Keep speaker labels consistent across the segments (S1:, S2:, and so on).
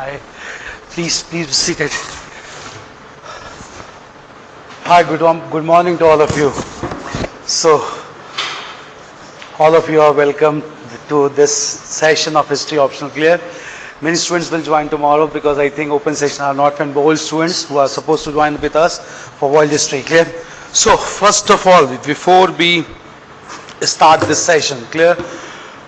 S1: Hi. Please be seated. Hi, good morning to all of you. So, all of you are welcome to this session of History Optional Clear. Many students will join tomorrow because I think open session are not and old students who are supposed to join with us for world history. Clear? So, first of all, before we start this session, clear?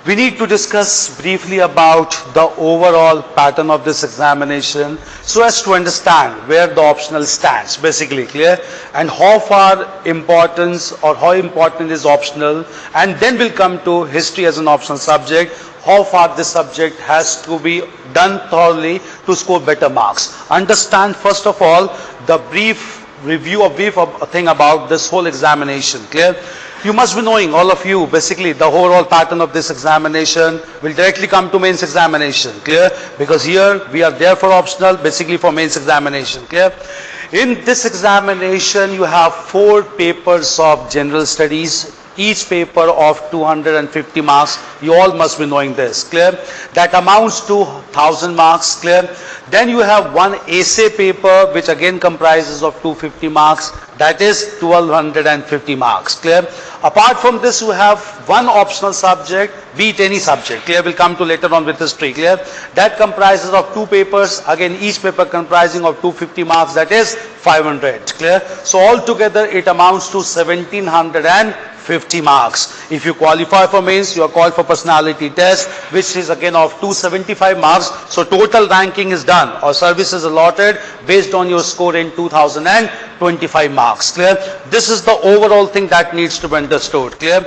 S1: We need to discuss briefly about the overall pattern of this examination so as to understand where the optional stands, basically, clear, and how far importance or how important is optional, and then we'll come to history as an optional subject, how far this subject has to be done thoroughly to score better marks. Understand first of all the brief thing about this whole examination, clear? You must be knowing, all of you, basically the overall pattern of this examination will directly come to mains examination, clear? Because here we are there for optional, basically for mains examination, clear? In this examination you have 4 papers of general studies, each paper of 250 marks. You all must be knowing this, clear? That amounts to 1000 marks, clear? Then you have one essay paper which again comprises of 250 marks, that is 1250 marks, clear? Apart from this you have one optional subject, be it any subject, clear? We'll come to later on with history, clear? That comprises of 2 papers, again each paper comprising of 250 marks, that is 500, clear? So altogether it amounts to 1750 marks. If you qualify for mains, you are called for personality test, which is again of 275 marks. So total ranking is done or service is allotted based on your score in 2025 marks, clear? This is the overall thing that needs to be understood, clear?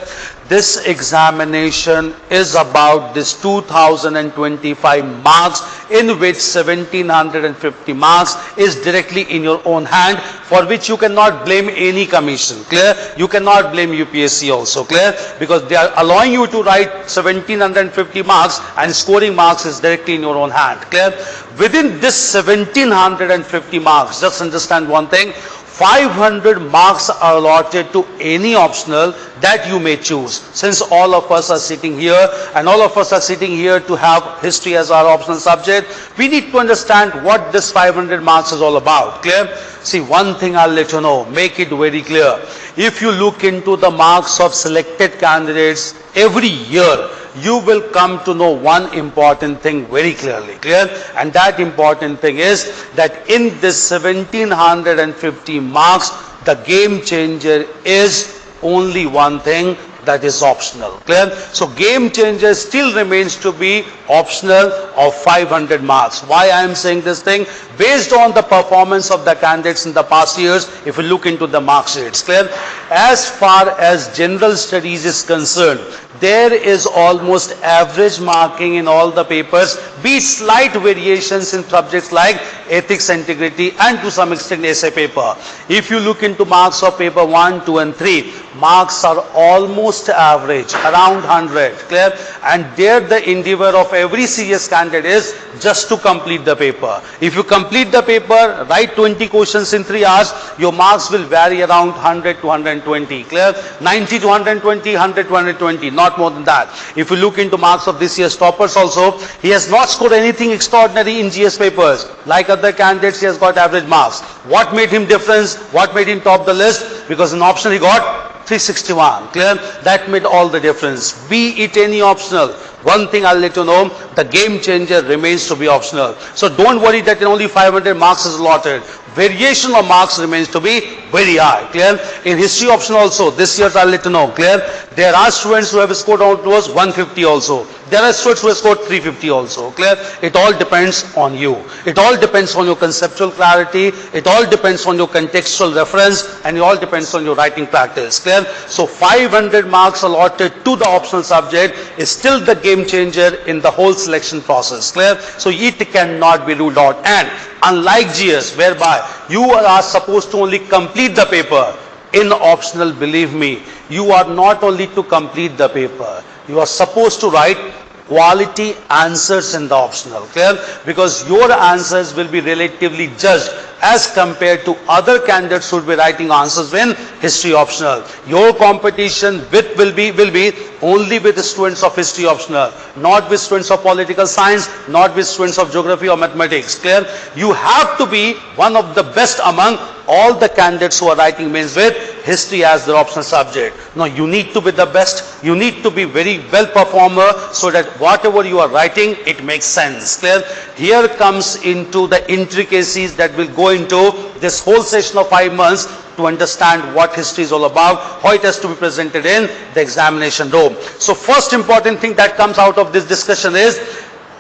S1: This examination is about this 2025 marks, in which 1750 marks is directly in your own hand, for which you cannot blame any commission, clear? You cannot blame UPSC also, clear? Because they are allowing you to write 1750 marks and scoring marks is directly in your own hand, clear? Within this 1750 marks, just understand one thing, 500 marks are allotted to any optional that you may choose. Since all of us are sitting here and all of us are sitting here to have history as our optional subject, we need to understand what this 500 marks is all about, clear? See, one thing I'll let you know, make it very clear. If you look into the marks of selected candidates every year, you will come to know one important thing very clearly, clear? And that important thing is that in this 1750 marks, the game changer is only one thing, that is optional, clear? So game changer still remains to be optional of 500 marks. Why I am saying this thing? Based on the performance of the candidates in the past years, if you look into the mark sheets, clear? As far as general studies is concerned, there is almost average marking in all the papers, be slight variations in subjects like ethics, integrity, and to some extent essay paper. If you look into marks of paper 1, 2 and 3, marks are almost average, around 100, clear? And there the endeavor of every serious candidate is just to complete the paper. If you complete the paper, write 20 questions in 3 hours, your marks will vary around 100 to 120, clear? 90 to 120, 100 to 120, not more than that. If you look into marks of this year's toppers also, he has not scored anything extraordinary in GS papers. Like other candidates, he has got average marks. What made him difference? What made him top the list? Because in optional he got 361, clear? That made all the difference. Be it any optional, one thing I'll let you know, the game changer remains to be optional. So don't worry that only 500 marks is allotted. Variation of marks remains to be very high, clear? In history optional also, this year I'll let you know, clear? There are students who have scored out towards 150 also. There are students who have scored 350 also, clear? It all depends on you. It all depends on your conceptual clarity. It all depends on your contextual reference, and it all depends on your writing practice, clear? So 500 marks allotted to the optional subject is still the game changer in the whole selection process, clear? So it cannot be ruled out. And unlike GS, whereby you are supposed to only complete the paper, in optional, believe me, you are not only to complete the paper, you are supposed to write quality answers in the optional. Clear? Because your answers will be relatively judged as compared to other candidates who will be writing answers in history optional. Your competition will be only with the students of history optional, not with students of political science, not with students of geography or mathematics. Clear? You have to be one of the best among all the candidates who are writing mains with history as their optional subject. Now you need to be the best, you need to be very well performer so that whatever you are writing, it makes sense. Clear? Here comes into the intricacies that will go into this whole session of 5 months to understand what history is all about, how it has to be presented in the examination room. So first important thing that comes out of this discussion is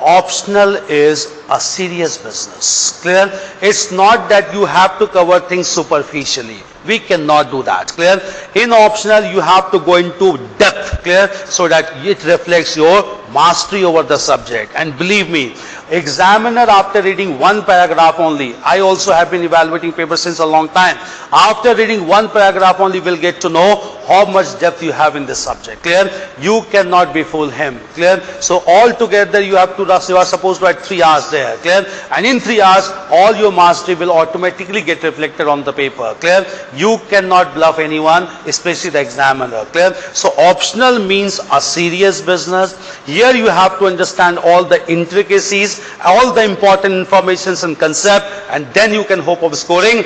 S1: optional is a serious business. Clear? It's not that you have to cover things superficially. We cannot do that. Clear? In optional, you have to go into depth. Clear? So that it reflects your mastery over the subject. And believe me, examiner, after reading one paragraph only, I also have been evaluating papers since a long time. After reading one paragraph only, will get to know how much depth you have in this subject. Clear? You cannot befool him. Clear? So altogether you are supposed to write 3 hours there. Clear? And in 3 hours, all your mastery will automatically get reflected on the paper. Clear? You cannot bluff anyone, especially the examiner. Clear? So optional means a serious business. Here you have to understand all the intricacies, all the important informations and concept, and then you can hope of scoring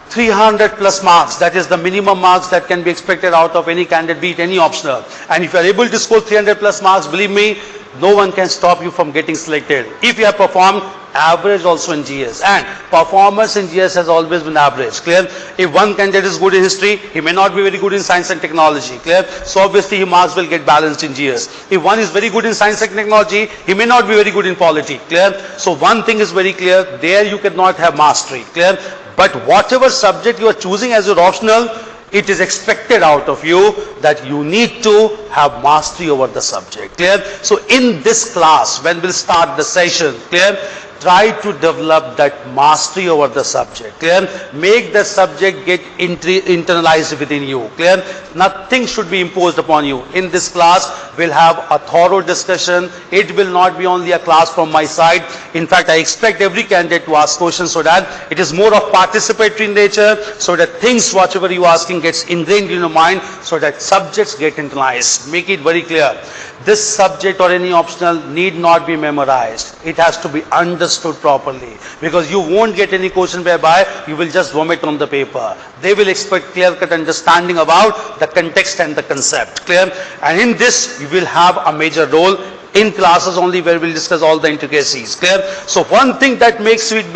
S1: 300 plus marks. That is the minimum marks that can be expected out of any candidate, be it any optional. And if you are able to score 300 plus marks, believe me, no one can stop you from getting selected. If you have performed average also in GS, and performance in GS has always been average. Clear? If one candidate is good in history, he may not be very good in science and technology. Clear? So obviously his marks will get balanced in GS. If one is very good in science and technology, he may not be very good in polity. Clear? So one thing is very clear, there you cannot have mastery. Clear? But whatever subject you are choosing as your optional, it is expected out of you that you need to have mastery over the subject. Clear? So in this class, when we'll start the session, clear, try to develop that mastery over the subject. Clear? Make the subject get internalized within you. Clear? Nothing should be imposed upon you. In this class, we'll have a thorough discussion. It will not be only a class from my side. In fact, I expect every candidate to ask questions so that it is more of participatory in nature, so that things, whatever you are asking, gets ingrained in your mind, so that subjects get internalized. Make it very clear. This subject or any optional need not be memorized. It has to be understood properly, because you won't get any question whereby you will just vomit on the paper. They will expect clear-cut understanding about the context and the concept. Clear? And in this, you will have a major role in classes only, where we'll discuss all the intricacies. Clear? So one thing that makes it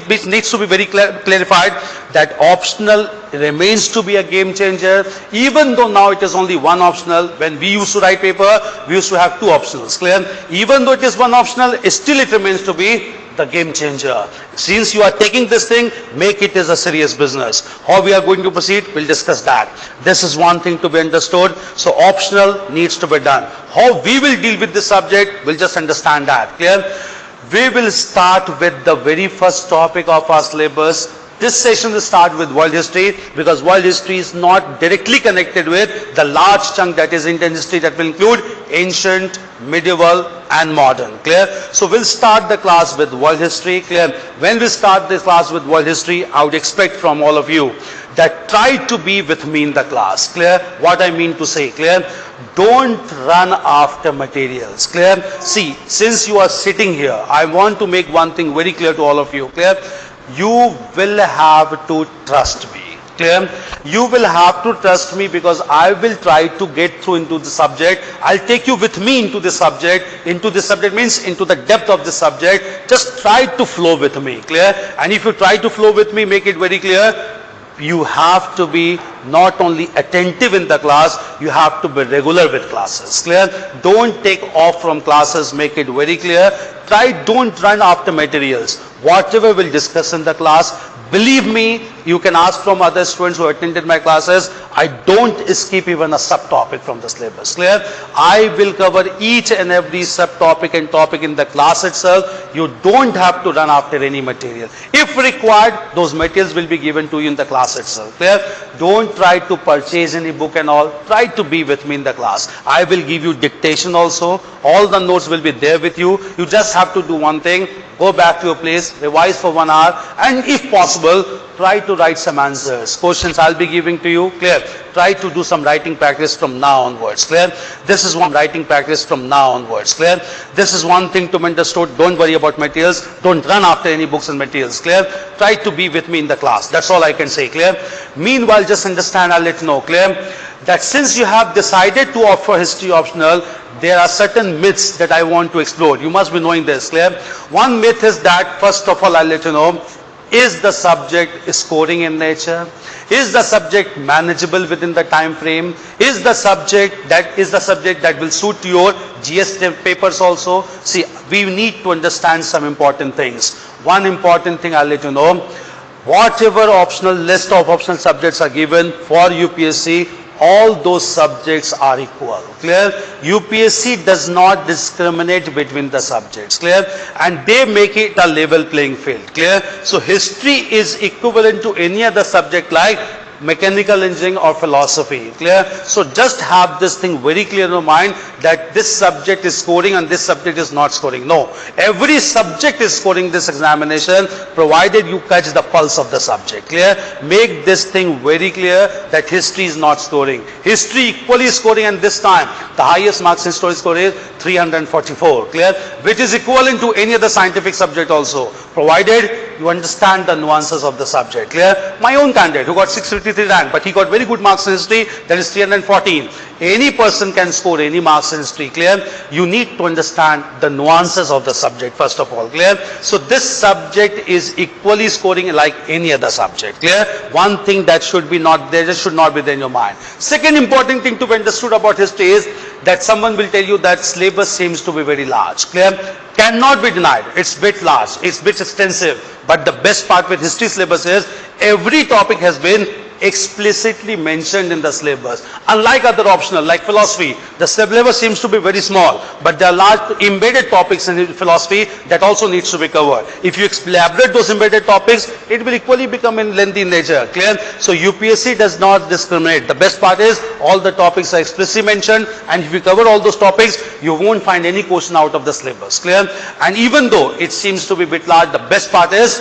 S1: which needs to be very clarified, that optional remains to be a game changer. Even though now it is only one optional, when we used to write paper, we used to have 2 optionals. Clear? Even though it is one optional, still it remains to be the game changer. Since you are taking this thing, make it as a serious business. How we are going to proceed, we'll discuss that. This is one thing to be understood. So optional needs to be done. How we will deal with this subject, we'll just understand that. Clear? We will start with the very first topic of our syllabus. This session will start with world history, because world history is not directly connected with the large chunk that is Indian history, that will include ancient, medieval and modern. Clear? So we'll start the class with world history. Clear? When we start this class with world history, I would expect from all of you that try to be with me in the class. Clear? What I mean to say, clear? Don't run after materials. Clear? See, since you are sitting here, I want to make one thing very clear to all of you. Clear? You will have to trust me. Clear? You will have to trust me, because I will try to get through into the subject. I'll take you with me into the subject. Into the subject means into the depth of the subject. Just try to flow with me. Clear? And if you try to flow with me, make it very clear, you have to be not only attentive in the class, you have to be regular with classes. Clear? Don't take off from classes, make it very clear. Don't run after materials. Whatever we'll discuss in the class, believe me, You can ask from other students who attended my classes. I don't skip even a subtopic from the syllabus. Clear? I will cover each and every subtopic and topic in the class itself. You don't have to run after any material. If required, those materials will be given to you in the class itself. Clear? Don't try to purchase any book and all. Try to be with me in the class. I will give you dictation also. All the notes will be there with you. You just have to do one thing. Go back to your place, revise for 1 hour, and if possible, try to write some answers. Questions I'll be giving to you. Clear? Try to do some writing practice from now onwards. Clear? This is one writing practice from now onwards. Clear? This is one thing to be understood. Don't worry about materials. Don't run after any books and materials. Clear? Try to be with me in the class. That's all I can say. Clear? Meanwhile, just understand, I'll let you know. Clear? That since you have decided to opt for history optional, there are certain myths that I want to explore. You must be knowing this. Clear? One myth is that, first of all, I'll let you know, is the subject scoring in nature? Is the subject manageable within the time frame? Is the subject that will suit your GS papers also? See, we need to understand some important things. One important thing I'll let you know, whatever optional list of optional subjects are given for UPSC, all those subjects are equal. Clear? UPSC does not discriminate between the subjects. Clear? And they make it a level playing field. Clear? So history is equivalent to any other subject like mechanical engineering or philosophy. Clear? So just have this thing very clear in your mind that this subject is scoring and this subject is not scoring. No. Every subject is scoring this examination provided you catch the pulse of the subject. Clear? Make this thing very clear that history is not scoring. History equally scoring, and this time the highest marks in history score is 344. Clear? Which is equivalent to any other scientific subject also, provided you understand the nuances of the subject. Clear? My own candidate who got 653 rank, but he got very good marks in history, that is 314. Any person can score any marks in history. Clear? You need to understand the nuances of the subject first of all. Clear? So this subject is equally scoring like any other subject. Clear? One thing that should be not there, just should not be there in your mind. Second important thing to be understood about history is that someone will tell you that syllabus seems to be very large. Clear? Cannot be denied. It's bit large, it's bit extensive. But the best part with history syllabus is every topic has been explicitly mentioned in the syllabus. Unlike other optional like philosophy, the syllabus seems to be very small, but there are large embedded topics in philosophy that also needs to be covered. If you elaborate those embedded topics, it will equally become in lengthy in nature. Clear? So UPSC does not discriminate. The best part is all the topics are explicitly mentioned, and if you cover all those topics, you won't find any question out of the syllabus. Clear? And even though it seems to be a bit large, the best part is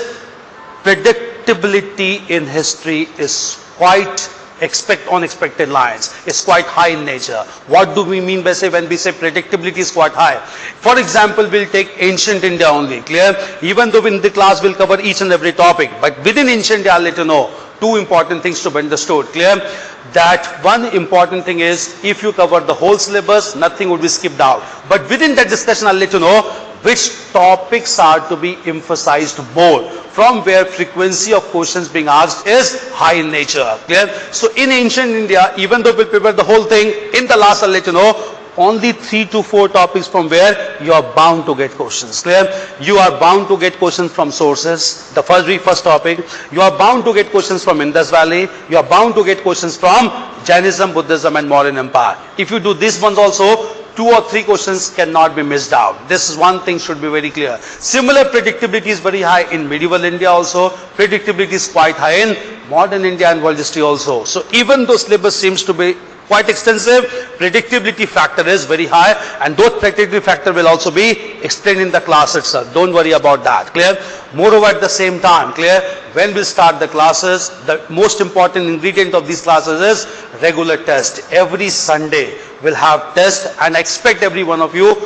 S1: predictability in history is quite unexpected lines. It's quite high in nature. What do we mean by when we say predictability is quite high? For example, we'll take ancient India only. Clear? Even though in the class we'll cover each and every topic, but within ancient India I'll let you know two important things to be understood. Clear? That one important thing is if you cover the whole syllabus, nothing would be skipped out. But within that discussion I'll let you know which topics are to be emphasized more, from where frequency of questions being asked is high in nature. Clear? So in ancient India, even though we'll prepare the whole thing, in the last I'll let you know only 3 to 4 topics from where you are bound to get questions. Clear? You are bound to get questions from sources, the first topic. You are bound to get questions from Indus Valley. You are bound to get questions from Jainism, Buddhism and Mauryan Empire. If you do these ones also, 2 or 3 questions cannot be missed out. This is one thing should be very clear. Similar predictability is very high in medieval India also. Predictability is quite high in modern India and world history also. So even though syllabus seems to be quite extensive, predictability factor is very high, and those predictability factor will also be explained in the class itself. Don't worry about that. Clear? Moreover, at the same time, clear, when we start the classes, the most important ingredient of these classes is regular test. Every Sunday we'll have test, and I expect every one of you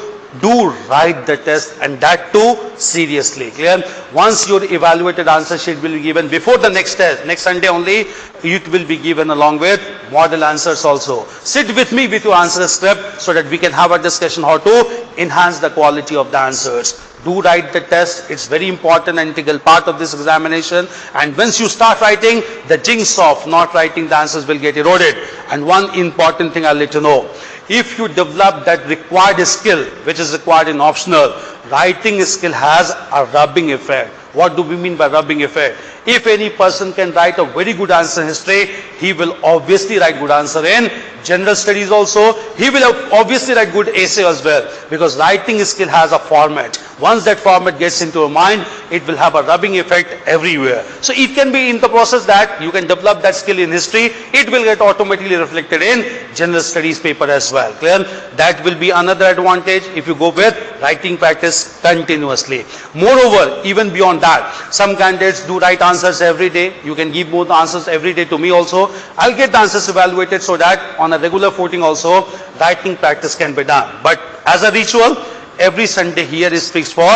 S1: do write the test, and that too seriously. Clear? Once your evaluated answer sheet will be given before the next test, next Sunday only, it will be given along with model answers also. Sit with me with your answer script so that we can have a discussion how to enhance the quality of the answers. Do write the test. It's very important and integral part of this examination. And once you start writing, the jinx of not writing the answers will get eroded. And one important thing I'll let you know. If you develop that required skill, which is required in optional, writing skill has a rubbing effect. What do we mean by rubbing effect? If any person can write a very good answer in history, he will obviously write good answer in general studies also. He will obviously write good essay as well, because writing skill has a format. Once that format gets into your mind, it will have a rubbing effect everywhere. So it can be in the process that you can develop that skill in history, it will get automatically reflected in general studies paper as well. Clear? That will be another advantage if you go with writing practice continuously. Moreover, even beyond that, some candidates do write answers every day. You can give both answers every day to me also. I'll get the answers evaluated so that on a regular footing also writing practice can be done. But as a ritual, every Sunday here is fixed for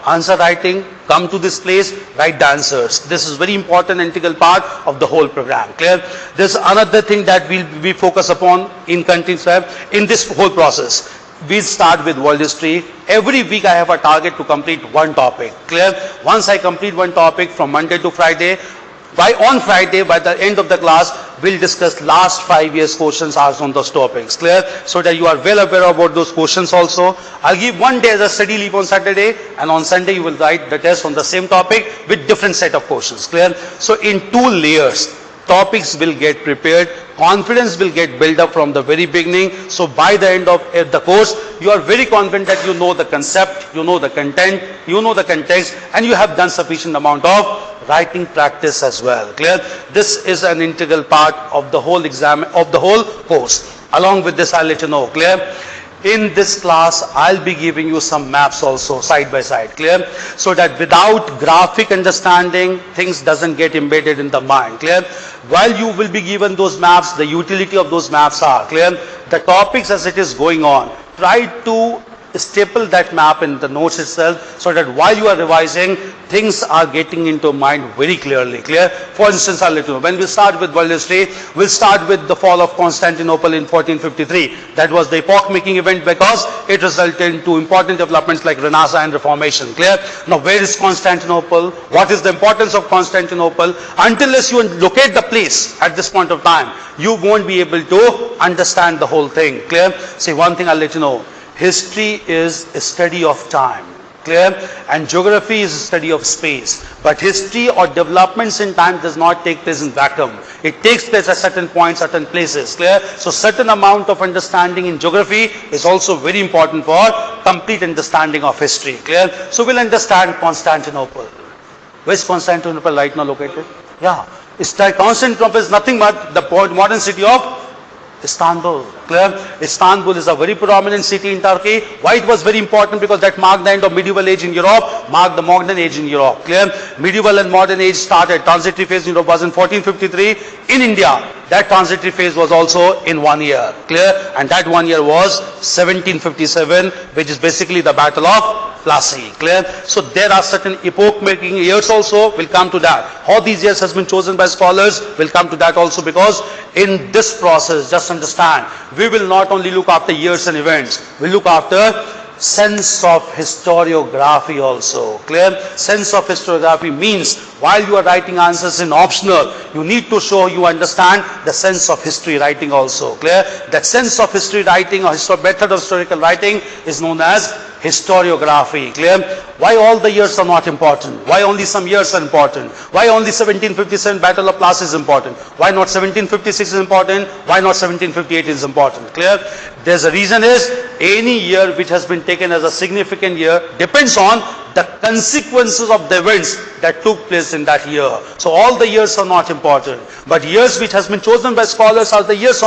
S1: answer writing. Come to this place, write the answers. This is very important integral part of the whole program. Clear? There's another thing that we focus upon in this whole process. We start with world history. Every week I have a target to complete one topic. Clear? Once I complete one topic from Monday to Friday, on Friday, by the end of the class, we'll discuss last 5 years questions asked on those topics. Clear? So that you are well aware about those questions also. I'll give one day as a study leave on Saturday, and on Sunday you will write the test on the same topic with different set of questions. Clear? So in 2 layers, topics will get prepared, confidence will get built up from the very beginning. So by the end of the course, you are very confident that you know the concept, you know the content, you know the context, and you have done sufficient amount of writing practice as well. Clear? This is an integral part of the whole exam, of the whole course. Along with this, I'll let you know. Clear? In this class, I'll be giving you some maps also side by side. Clear? So that without graphic understanding, things doesn't get embedded in the mind. Clear? While you will be given those maps, the utility of those maps are clear. The topics as it is going on, try to staple that map in the notes itself, so that while you are revising, things are getting into mind very clearly. Clear? For instance, I'll let you know. When we start with world history, we'll start with the fall of Constantinople in 1453. That was the epoch-making event because it resulted into important developments like Renaissance and Reformation. Clear? Now, where is Constantinople? What is the importance of Constantinople? Unless you locate the place at this point of time, you won't be able to understand the whole thing. Clear? See, one thing I'll let you know. History is a study of time. Clear? And geography is a study of space. But history or developments in time does not take place in vacuum. It takes place at certain points, certain places. Clear? So certain amount of understanding in geography is also very important for complete understanding of history. Clear? So we'll understand Constantinople. Where is Constantinople right now located? Yeah. Constantinople is nothing but the modern city of Istanbul. Clear? Istanbul is a very prominent city in Turkey. Why it was very important? Because that marked the end of medieval age in Europe, marked the modern age in Europe. Clear? Medieval and modern age started. Transitory phase in Europe was in 1453. In India, that transitory phase was also in 1 year. Clear? And that 1 year was 1757, which is basically the Battle of Plassey. Clear? So there are certain epoch-making years also. We'll come to that. How these years has been chosen by scholars, we'll come to that also, because in this process, just understand, we will not only look after years and events, we'll look after sense of historiography also. Clear? Sense of historiography means while you are writing answers in optional, you need to show you understand the sense of history writing also. Clear? That sense of history writing or method of historical writing is known as historiography. Clear? Why all the years are not important? Why only some years are important? Why only 1757 Battle of Plassey is important? Why not 1756 is important? Why not 1758 is important? Clear? There's a reason is any year which has been taken as a significant year depends on the consequences of the events that took place in that year. So all the years are not important, but years which has been chosen by scholars are the years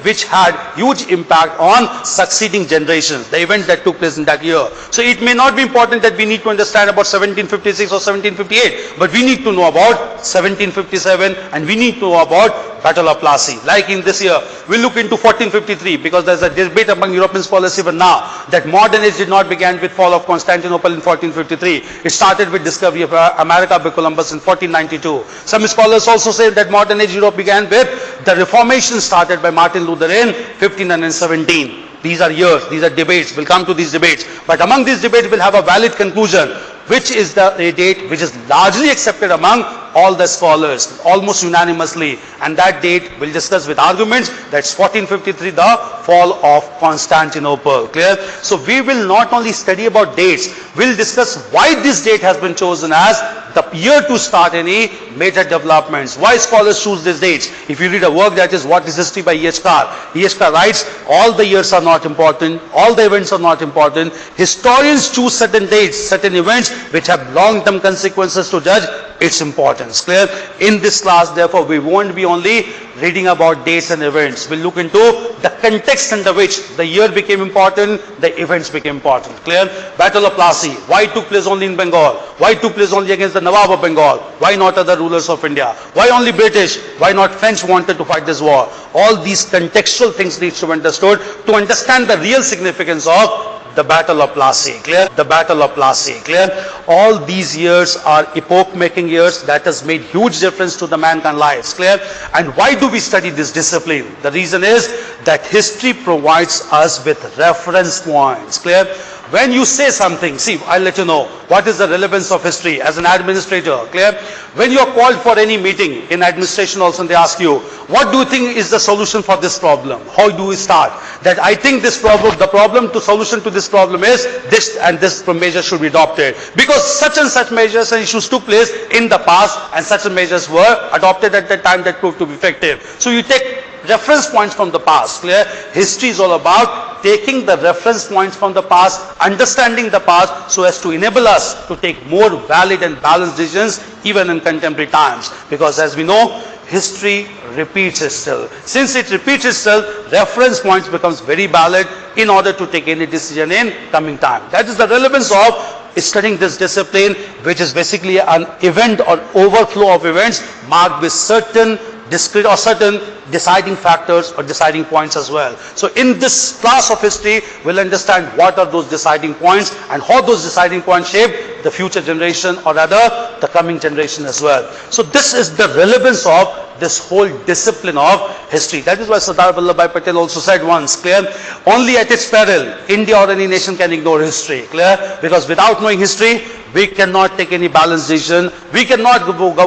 S1: which had huge impact on succeeding generations, the event that took place in that year. So it may not be important that we need to understand about 1756 or 1758, but we need to know about 1757 and we need to know about Battle of Plassey. Like in this year, we'll look into 1453 because there's a debate among European scholars even now that modern age did not begin with fall of Constantinople in 1453. It started with discovery of America by Columbus in 1492. Some scholars also say that modern age Europe began with the Reformation started by Martin Luther in 1517. These are years, these are debates, we'll come to these debates. But among these debates we'll have a valid conclusion, which is the date which is largely accepted among all the scholars, almost unanimously, and that date we'll discuss with arguments. That's 1453, the fall of Constantinople. Clear? So we will not only study about dates, we'll discuss why this date has been chosen as the year to start any major developments. Why scholars choose these dates? If you read a work that is What is History by E.H. Carr, E.H. Carr writes, all the years are not important, all the events are not important. Historians choose certain dates, certain events which have long-term consequences to judge its importance. Clear? In this class, therefore, we won't be only reading about dates and events. We'll look into the context under which the year became important, the events became important. Clear? Battle of Plassey. Why it took place only in Bengal? Why it took place only against the Nawab of Bengal? Why not other rulers of India? Why only British? Why not French wanted to fight this war? All these contextual things need to be understood to understand the real significance of the Battle of Plassey. Clear? The Battle of Plassey. Clear? All these years are epoch-making years that has made huge difference to the mankind lives. Clear? And why do we study this discipline? The reason is that history provides us with reference points. Clear? When you say something, see, I'll let you know what is the relevance of history as an administrator. Clear? When you are called for any meeting in administration also, and they ask you, what do you think is the solution for this problem? How do we start? That I think this problem, the problem to solution to this problem is this, and this measure should be adopted. Because such and such measures and issues took place in the past, and such measures were adopted at that time that proved to be effective. So you take reference points from the past. Clear? History is all about taking the reference points from the past, understanding the past so as to enable us to take more valid and balanced decisions even in contemporary times. Because as we know, history repeats itself. Since it repeats itself, reference points becomes very valid in order to take any decision in coming time. That is the relevance of studying this discipline, which is basically an event or overflow of events marked with certain discrete or certain deciding factors or deciding points as well. So in this class of history, we'll understand what are those deciding points and how those deciding points shape the future generation, or rather the coming generation as well. So this is the relevance of this whole discipline of history. That is why Sardar Vallabhbhai Patel also said once, clear, only at its peril, India or any nation can ignore history. Clear? Because without knowing history, we cannot take any balanced decision. We cannot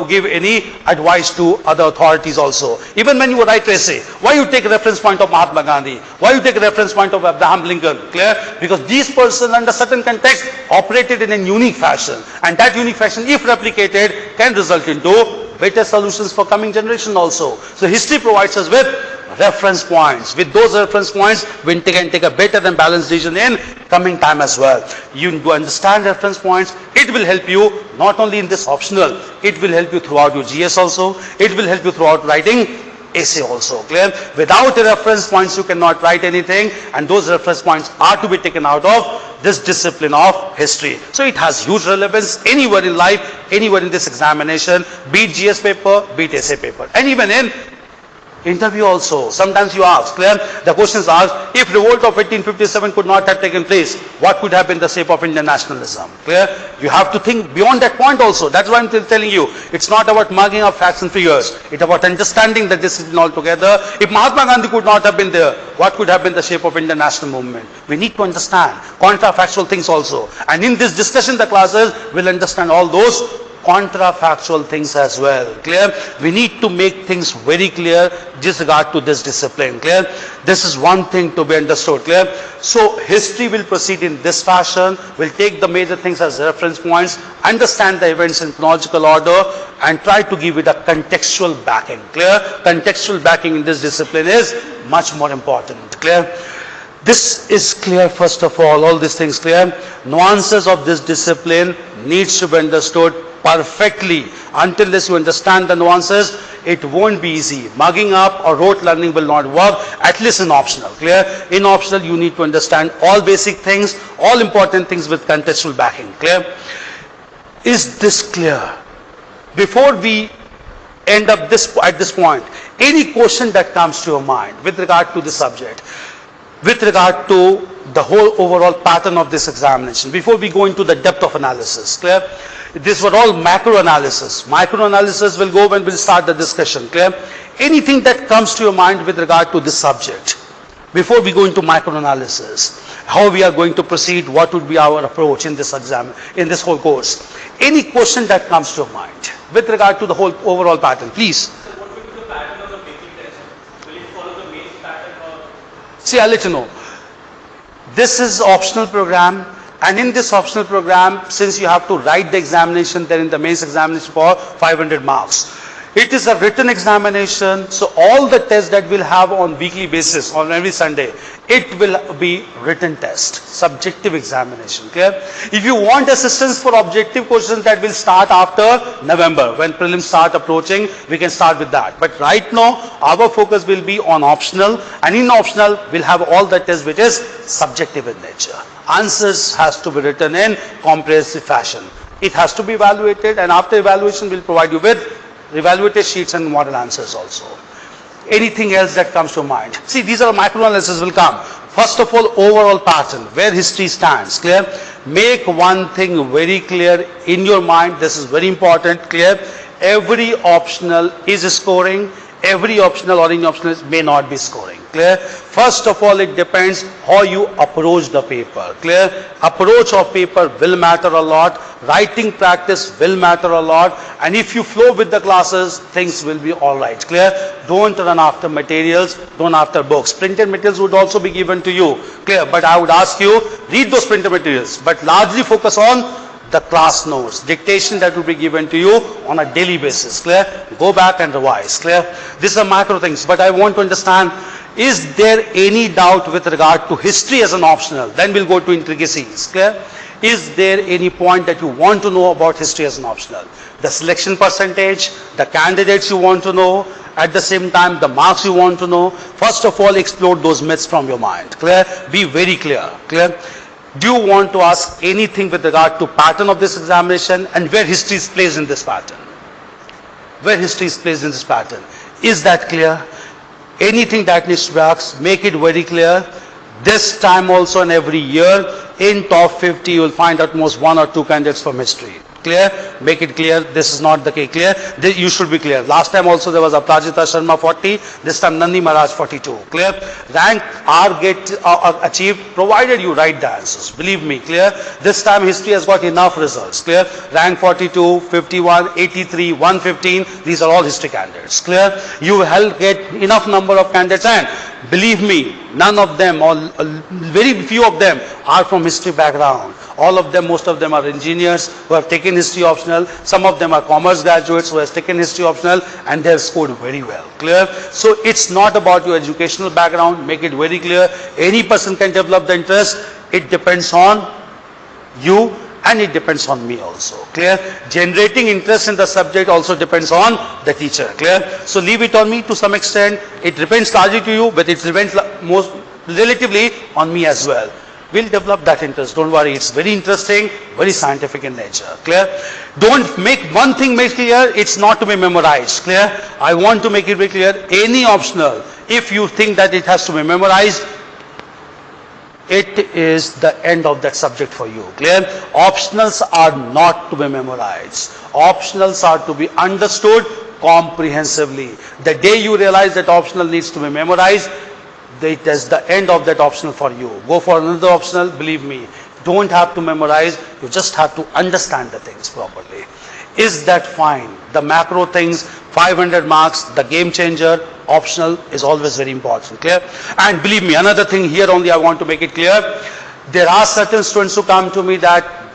S1: give any advice to other authorities also. Even when you write essay, why you take reference point of Mahatma Gandhi? Why you take reference point of Abraham Lincoln? Clear? Because these persons under certain context operated in a unique fashion. And that unique fashion, if replicated, can result into better solutions for coming generation also. So history provides us with reference points. With those reference points, we can take a better and balanced decision in coming time as well. You do understand reference points. It will help you not only in this optional, it will help you throughout your GS also. It will help you throughout writing essay also. Clear? Without the reference points, you cannot write anything, and those reference points are to be taken out of this discipline of history. So it has huge relevance anywhere in life, anywhere in this examination, be it GS paper, be it essay paper, and even in interview also. Sometimes you ask, clear? The question is asked, if revolt of 1857 could not have taken place, what could have been the shape of Indian nationalism? Clear? You have to think beyond that point also. That's why I'm telling you, it's not about mugging up facts and figures. It's about understanding the discipline altogether. If Mahatma Gandhi could not have been there, what could have been the shape of Indian national movement? We need to understand contrafactual things also. And in this discussion, the classes will understand all those contrafactual things as well. Clear? We need to make things very clear with regard to this discipline. Clear? This is one thing to be understood. Clear? So history will proceed in this fashion. We'll take the major things as reference points, understand the events in chronological order, and try to give it a contextual backing. Clear? Contextual backing in this discipline is much more important. Clear? This is clear first of all these things clear. Nuances of this discipline needs to be understood perfectly. Until this you understand the nuances, it won't be easy. Mugging up or rote learning will not work, at least in optional. Clear? In optional you need to understand all basic things, all important things with contextual backing. Clear? Is this clear? Before we end up at this point, any question that comes to your mind with regard to the subject, with regard to the whole overall pattern of this examination, before we go into the depth of analysis, clear? These were all macro analysis. Micro analysis will go when we'll start the discussion, clear? Anything that comes to your mind with regard to this subject, before we go into micro analysis, how we are going to proceed, what would be our approach in this exam, in this whole course. Any question that comes to your mind with regard to the whole overall pattern. Please.
S2: What will be the pattern of the making test? Will it follow the main pattern or?
S1: See, I'll let you know. This is optional program, and in this optional program, since you have to write the examination there in the mains examination for 500 marks. It is a written examination, so all the tests that we'll have on weekly basis, on every Sunday, it will be written test, subjective examination, clear? If you want assistance for objective questions, that will start after November. When prelims start approaching, we can start with that. But right now, our focus will be on optional, and in optional, we'll have all the tests which is subjective in nature. Answers has to be written in comprehensive fashion. It has to be evaluated, and after evaluation, we'll provide you with evaluated sheets and model answers also. Anything else that comes to mind? See, these are macro analysis will come. First of all, overall pattern, where history stands, clear? Make one thing very clear in your mind. This is very important, clear? Every optional is scoring. Every optional or any optional may not be scoring, clear? First of all, it depends how you approach the paper, clear? Approach of paper will matter a lot. Writing practice will matter a lot. And if you flow with the classes, things will be alright, clear? Don't run after materials, don't after books. Printed materials would also be given to you, clear? But I would ask you, read those printed materials, but largely focus on the class notes, dictation that will be given to you on a daily basis, clear? Go back and revise, clear? These are macro things, but I want to understand, is there any doubt with regard to history as an optional? Then we'll go to intricacies, clear? Is there any point that you want to know about history as an optional? The selection percentage, the candidates you want to know, at the same time the marks you want to know. First of all, explode those myths from your mind, clear? Be very clear, clear? Do you want to ask anything with regard to pattern of this examination and where history is placed in this pattern? Where history is placed in this pattern? Is that clear? Anything that needs to be asked, make it very clear. This time also and every year, in top 50, you will find at most 1 or 2 candidates from history. Clear? Make it clear. This is not the case. Clear? You should be clear. Last time also there was Aprajita Sharma 40. This time Nandi Maharaj 42. Clear? Rank are achieved provided you write the answers. Believe me. Clear? This time history has got enough results. Clear? Rank 42, 51, 83, 115. These are all history candidates. Clear? You will get enough number of candidates, and believe me, none of them, or very few of them are from history background. All of them, most of them are engineers who have taken history optional. Some of them are commerce graduates who have taken history optional, and they have scored very well. Clear? So it's not about your educational background. Make it very clear. Any person can develop the interest. It depends on you, and it depends on me also. Clear? Generating interest in the subject also depends on the teacher. Clear? So leave it on me to some extent. It depends largely to you, but it depends most relatively on me as well. We'll develop that interest. Don't worry. It's very interesting, very scientific in nature. Clear? Don't make one thing make clear. It's not to be memorized. Clear? I want to make it very clear. Any optional, if you think that it has to be memorized, it is the end of that subject for you. Clear? Optionals are not to be memorized. Optionals are to be understood comprehensively. The day you realize that optional needs to be memorized, it is the end of that optional for you. Go for another optional. Believe me, don't have to memorize. You just have to understand the things properly. Is that fine? The macro things, 500 marks, the game changer, optional is always very important. Clear? And believe me, another thing here only I want to make it clear. There are certain students who come to me that,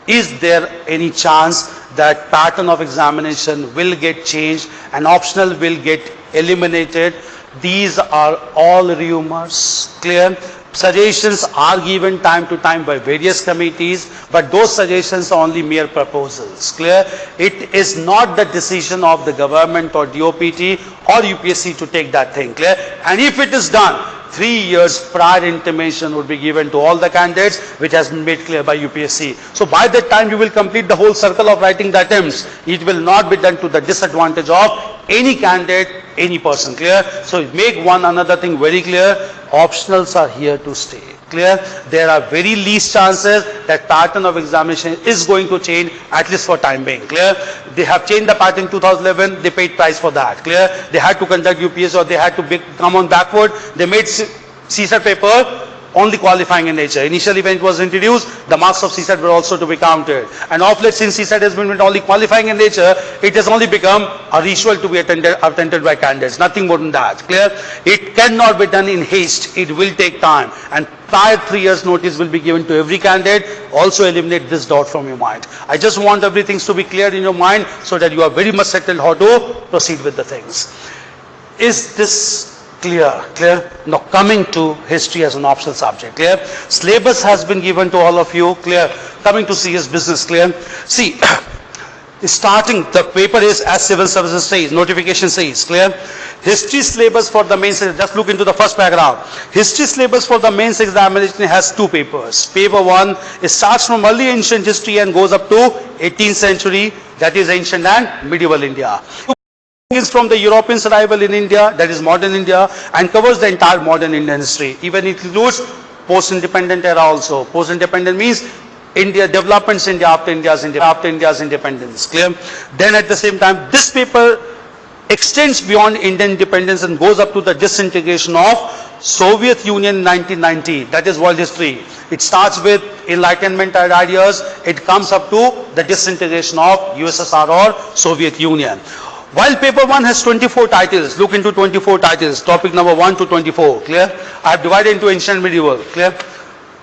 S1: is there any chance that pattern of examination will get changed and optional will get eliminated? These are all rumors. Clear? Suggestions are given time to time by various committees, but those suggestions are only mere proposals. Clear? It is not the decision of the government or DOPT or UPSC to take that thing. Clear? And if it is done, 3 years prior intimation would be given to all the candidates, which has been made clear by UPSC. So by that time you will complete the whole circle of writing the attempts. It will not be done to the disadvantage of any candidate, any person. Clear? So make one another thing very clear. Optionals are here to stay. Clear? There are very least chances that pattern of examination is going to change, at least for time being. Clear? They have changed the pattern in 2011. They paid price for that. Clear? They had to conduct UPSC, or they had to come on backward. They made CSAT paper only qualifying in nature. Initially when it was introduced, the marks of CSAT were also to be counted. And of late, since CSAT has been only qualifying in nature, it has only become a ritual to be attended by candidates. Nothing more than that. Clear? It cannot be done in haste. It will take time. And prior 3 years notice will be given to every candidate. Also eliminate this doubt from your mind. I just want everything to be clear in your mind so that you are very much settled how to proceed with the things. Is this clear? Clear? Now coming to history as an optional subject. Clear? Syllabus has been given to all of you. Clear? Coming to CS business. Clear? See, starting the paper is as civil services says, notification says. Clear? History syllabus for the mains, just look into the first paragraph. History syllabus for the mains examination has 2 papers. Paper 1, it starts from early ancient history and goes up to 18th century, that is ancient and medieval India. Is from the Europeans' arrival in India, that is modern India, and covers the entire modern Indian history. Even it includes post-independent era also. Post-independent means India, developments India after India's independence. Clear? Then at the same time, this paper extends beyond Indian independence and goes up to the disintegration of Soviet Union in 1990. That is world history. It starts with Enlightenment ideas. It comes up to the disintegration of USSR or Soviet Union. While paper 1 has 24 titles, look into 24 titles, topic number 1 to 24, clear? I have divided into ancient medieval, clear?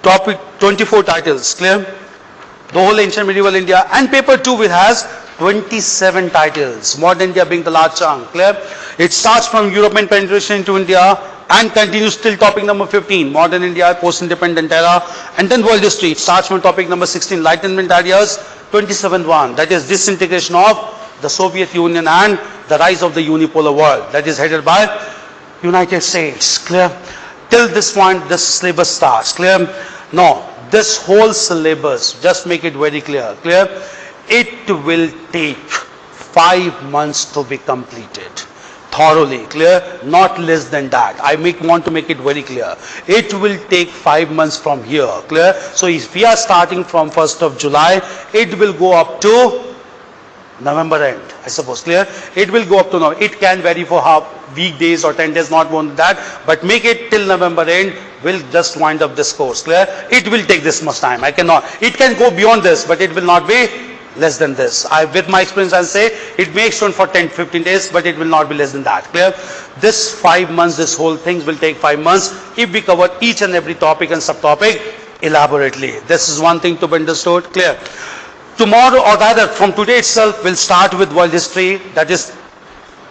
S1: Topic 24 titles, clear? The whole ancient medieval India. And paper 2 which has 27 titles, modern India being the large chunk, clear? It starts from European penetration into India and continues till topic number 15, modern India, post-independent era, and then world history. It starts from topic number 16, Enlightenment ideas, 27th one, that is disintegration of the Soviet Union and the rise of the unipolar world, that is headed by United States. Clear? Till this point, this syllabus starts. Clear? No, this whole syllabus, just make it very clear. Clear? It will take 5 months to be completed thoroughly. Clear? Not less than that. I want to make it very clear. It will take 5 months from here. Clear? So if we are starting from 1st of July, it will go up to November end, I suppose. Clear? It will go up to now. It can vary for weekdays or 10 days, not more than that, but make it till November end. Will just wind up this course. Clear? It will take this much time. I cannot. It can go beyond this, but it will not be less than this. With my experience, I say it may extend for 10-15 days, but it will not be less than that. Clear? This 5 months, this whole thing will take 5 months if we cover each and every topic and subtopic elaborately. This is one thing to be understood. Clear? Tomorrow, or rather from today itself, we'll start with world history, that is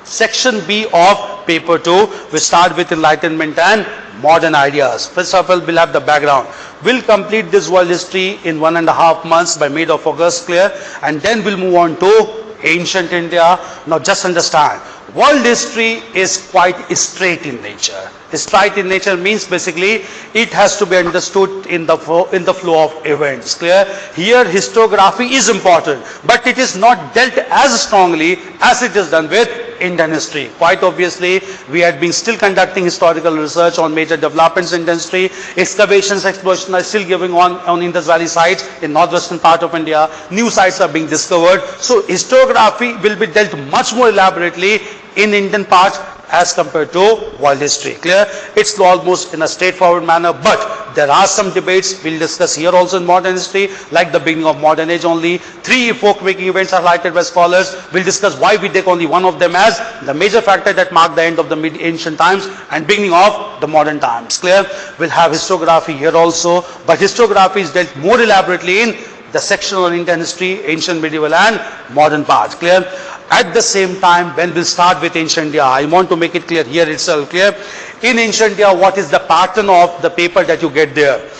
S1: section B of paper 2. We start with Enlightenment and modern ideas. First of all, we'll have the background. We'll complete this world history in 1.5 months by mid of August, clear? And then we'll move on to ancient India. Now just understand, world history is quite straight in nature. Straight in nature means basically it has to be understood in the flow of events. Clear? Here historiography is important, but it is not dealt as strongly as it is done with Indian history. Quite obviously, we had been still conducting historical research on major developments in Indian history. Excavations, exploration are still going on Indus Valley sites in northwestern part of India. New sites are being discovered. So historiography will be dealt much more elaborately in Indian part as compared to world history. Clear? It's almost in a straightforward manner, but there are some debates we'll discuss here also in modern history, like the beginning of modern age only. 3 epoch-making events are highlighted by scholars. We'll discuss why we take only one of them as the major factor that marked the end of the mid-ancient times and beginning of the modern times. Clear? We'll have historiography here also, but historiography is dealt more elaborately in the section on Indian history, ancient, medieval and modern parts. Clear? At the same time, when we'll start with ancient India, I want to make it clear here itself. Clear? In ancient India, what is the pattern of the paper that you get there?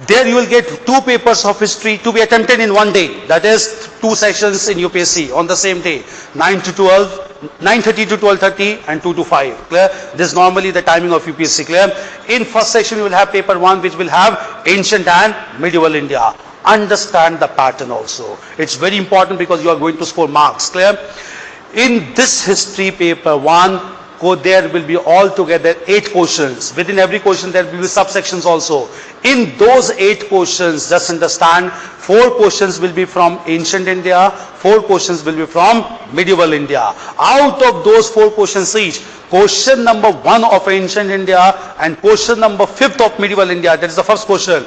S1: There you will get 2 papers of history to be attempted in one day. That is 2 sessions in UPSC on the same day, 9 to 12, 9:30 to 12:30 and 2 to 5. Clear? This is normally the timing of UPSC. Clear? In first section, you will have paper 1 which will have ancient and medieval India. Understand the pattern also. It's very important because you are going to score marks. Clear? In this history paper 1, there will be altogether 8 questions. Within every question there will be subsections also. In those 8 questions, just understand 4 questions will be from ancient India, 4 questions will be from medieval India. Out of those 4 questions each, question number 1 of ancient India and question number 5th of medieval India, that is the first question,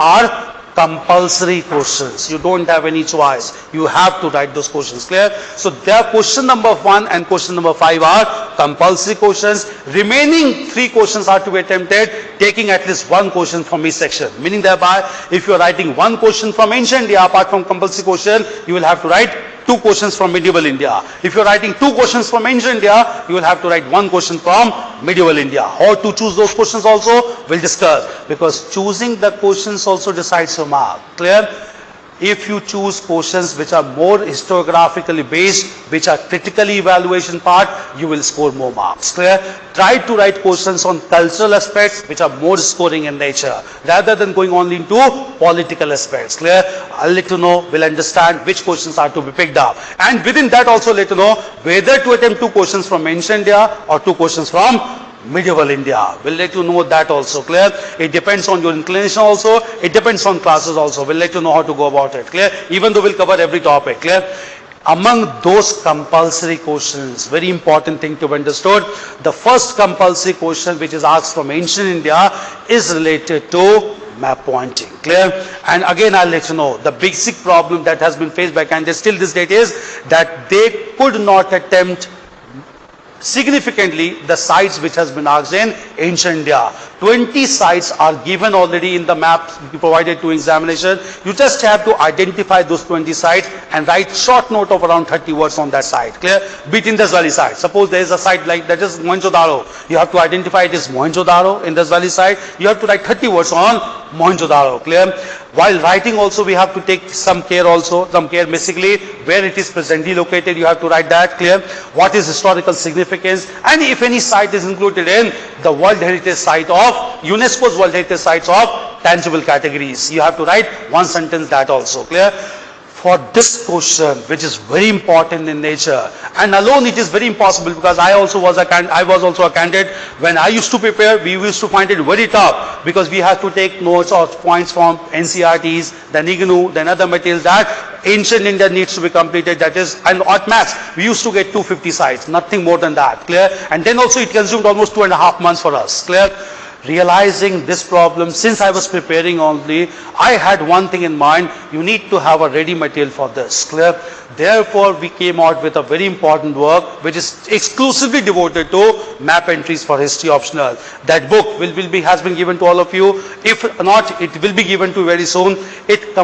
S1: are compulsory questions. You don't have any choice. You have to write those questions. Clear? So their question number 1 and question number 5 are compulsory questions. Remaining 3 questions are to be attempted taking at least 1 question from each section. Meaning thereby, if you are writing 1 question from ancient India apart from compulsory question, you will have to write 2 questions from medieval India. If you are writing 2 questions from ancient India, you will have to write 1 question from medieval India. How to choose those questions also, we'll discuss. Because choosing the questions also decides your mark. Clear? If you choose questions which are more historiographically based, which are critically evaluation part, you will score more marks. Clear? Try to write questions on cultural aspects which are more scoring in nature, rather than going only into political aspects. Clear? I'll let you know, we'll understand which questions are to be picked up. And within that also let you know whether to attempt 2 questions from ancient India or 2 questions from medieval India. We'll let you know that also. Clear? It depends on your inclination also. It depends on classes also. We'll let you know how to go about it. Clear? Even though we'll cover every topic. Clear? Among those compulsory questions, very important thing to be understood, the first compulsory question which is asked from ancient India is related to map pointing. Clear? And again I'll let you know, the basic problem that has been faced by candidates till this date is that they could not attempt significantly the sites which has been asked in ancient India. 20 sites are given already in the map provided to examination. You just have to identify those 20 sites and write short note of around 30 words on that site. Clear? Be it Indus Valley site. Suppose there is a site like that is Mohenjo-daro. You have to identify it is Mohenjo-daro, Indus Valley site. You have to write 30 words on Mohenjo-daro. Clear? While writing also we have to take some care basically where it is presently located, you have to write that. Clear? What is historical significance, and if any site is included in the World Heritage Site of UNESCO's World Heritage Sites of tangible categories. You have to write 1 sentence that also. Clear? For this question, which is very important in nature, and alone it is very impossible, because I was also a candidate. When I used to prepare, we used to find it very tough, because we have to take notes or points from NCRTs, then IGNU, then other materials that ancient India needs to be completed. That is, and at max we used to get 250 sites, nothing more than that. Clear? And then also it consumed almost 2.5 months for us. Clear? Realizing this problem, since I was preparing only, I had one thing in mind: you need to have a ready material for this. Clear? Therefore, we came out with a very important work which is exclusively devoted to map entries for history optional. That book has been given to all of you. If not, it will be given to you very soon. It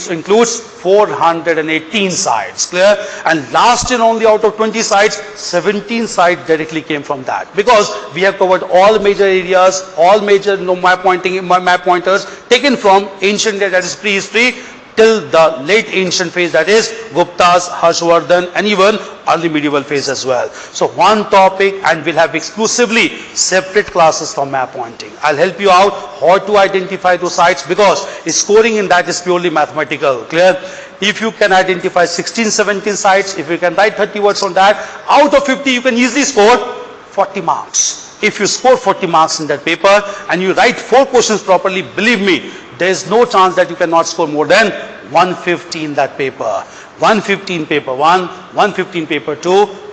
S1: includes 418 sites. Clear? And last year only out of 20 sites, 17 sites directly came from that, because we have covered all major areas, all major map pointers taken from ancient India, that is prehistory, till the late ancient phase, that is Guptas, Harshvardhan, and even early medieval phase as well. So one topic, and we'll have exclusively separate classes for map pointing. I'll help you out how to identify those sites, because scoring in that is purely mathematical. Clear? If you can identify 16, 17 sites, if you can write 30 words on that, out of 50 you can easily score 40 marks. If you score 40 marks in that paper and you write 4 questions properly, believe me, there is no chance that you cannot score more than 150 in that paper. 115 paper 1, 115 paper 2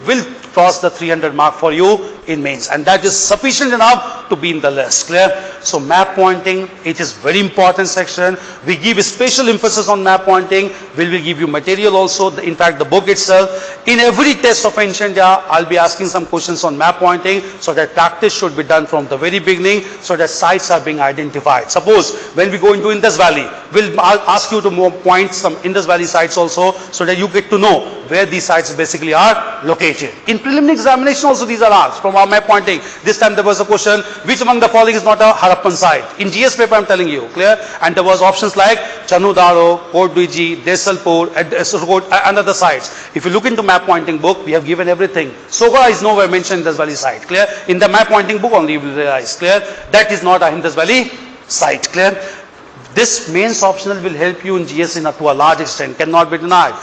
S1: will cross the 300 mark for you in mains, and that is sufficient enough to be in the list. Clear? So map pointing, it is very important section. We give special emphasis on map pointing. We will give you material also, in fact the book itself. In every test of ancient India, I'll be asking some questions on map pointing, so that practice should be done from the very beginning, so that sites are being identified. Suppose when we go into Indus Valley, I'll ask you to point some Indus Valley sites also, so that you get to know where these sites basically are located. In preliminary examination also these are asked from our map pointing. This time there was a question, which among the following is not a Harappan site? In GS paper I'm telling you. Clear? And there was options like Chanudaro, Kodwiji, Desalpur, and other sites. If you look into map pointing book, we have given everything. Soga is nowhere mentioned in Indus Valley site. Clear? In the map pointing book only you will realize. Clear? That is not a Indus Valley site. Clear? This mains optional will help you in GS to a large extent, cannot be denied.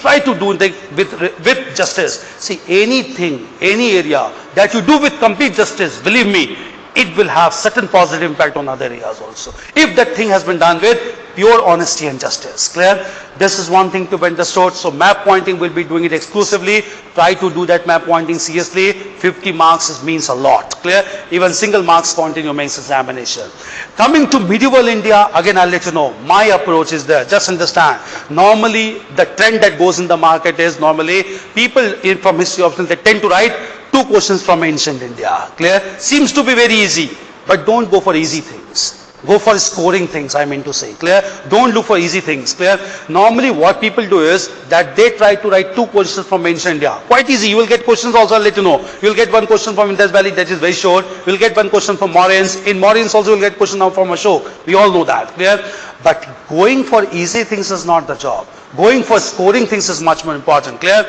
S1: try to do it with justice. See, anything, any area that you do with complete justice, believe me, it will have certain positive impact on other areas also. If that thing has been done with pure honesty and justice. Clear? This is one thing to be understood. So map pointing, will be doing it exclusively. Try to do that map pointing seriously. 50 marks means a lot. Clear? Even single marks count in your mains examination. Coming to medieval India, again I'll let you know, my approach is there. Just understand. Normally, the trend that goes in the market is normally people from history optional, they tend to write 2 questions from ancient India. Clear? Seems to be very easy, but don't go for easy things. Go for scoring things, I mean to say. Clear? Don't look for easy things. Clear? Normally what people do is that they try to write 2 questions from ancient India. Quite easy. You will get questions also, I'll let you know. You will get one question from Indus Valley, that is very short. You will get one question from Mauryans. In Mauryans also you will get question now from Ashok. We all know that. Clear? But going for easy things is not the job. Going for scoring things is much more important. Clear?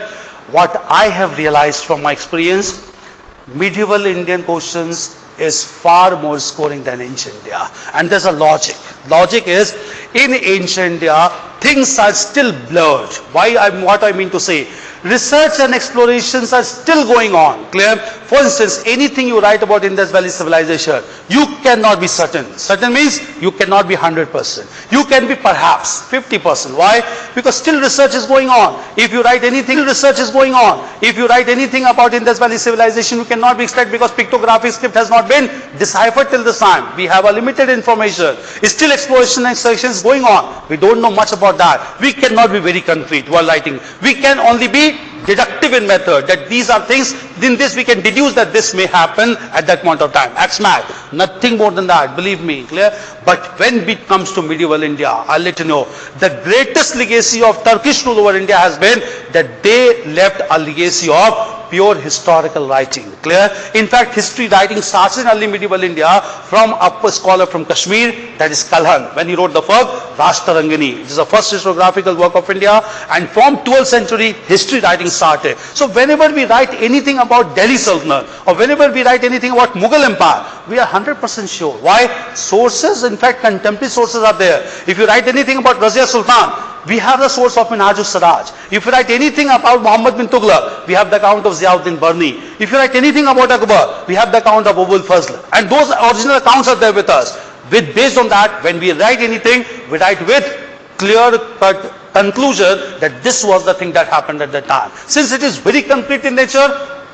S1: What I have realized from my experience, medieval Indian questions is far more scoring than ancient India. And there's a logic. Logic is, in ancient India, things are still blurred. What I mean to say, research and explorations are still going on. Clear? For instance, anything you write about Indus Valley civilization, you cannot be certain. Certain means you cannot be 100%. You can be perhaps 50%. Why? Because still research is going on. If you write anything, research is going on. If you write anything about Indus Valley civilization, you cannot be expected because pictographic script has not been deciphered till this time. We have a limited information. Still exploration and extraction is going on. We don't know much about that. We cannot be very concrete while writing. We can only be deductive in method, that these are things, in this we can deduce that this may happen at that point of time. Axmat, nothing more than that, believe me. Clear? But when it comes to medieval India, I'll let you know, the greatest legacy of Turkish rule over India has been that they left a legacy of pure historical writing. Clear? In fact, history writing starts in early medieval India from a scholar from Kashmir, that is Kalhan, when he wrote the work Rashtarangani. It is the first historiographical work of India, and from 12th century history writing started. So whenever we write anything about Delhi Sultanate, or whenever we write anything about Mughal Empire, we are 100% sure. Why? Sources, in fact contemporary sources are there. If you write anything about Razia Sultan, we have the source of Minhajus Siraj. If you write anything about Muhammad bin Tughlaq, we have the account of Ziauddin Barni. If you write anything about Akbar, we have the account of Abul Fazl. And those original accounts are there with us. Based on that, when we write anything, we write with clear-cut conclusion that this was the thing that happened at that time. Since it is very concrete in nature,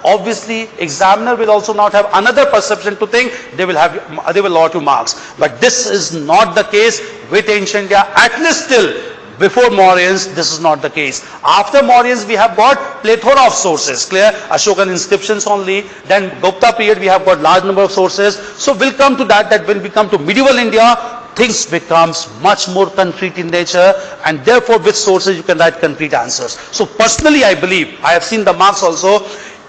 S1: obviously examiner will also not have another perception to think they will allot you marks. But this is not the case with ancient India, at least till before Mauryans, this is not the case. After Mauryans, we have got plethora of sources. Clear? Ashokan inscriptions only. Then Gupta period, we have got large number of sources. So we'll come to that when we come to medieval India, things becomes much more concrete in nature, and therefore with sources you can write concrete answers. So personally, I believe, I have seen the marks also,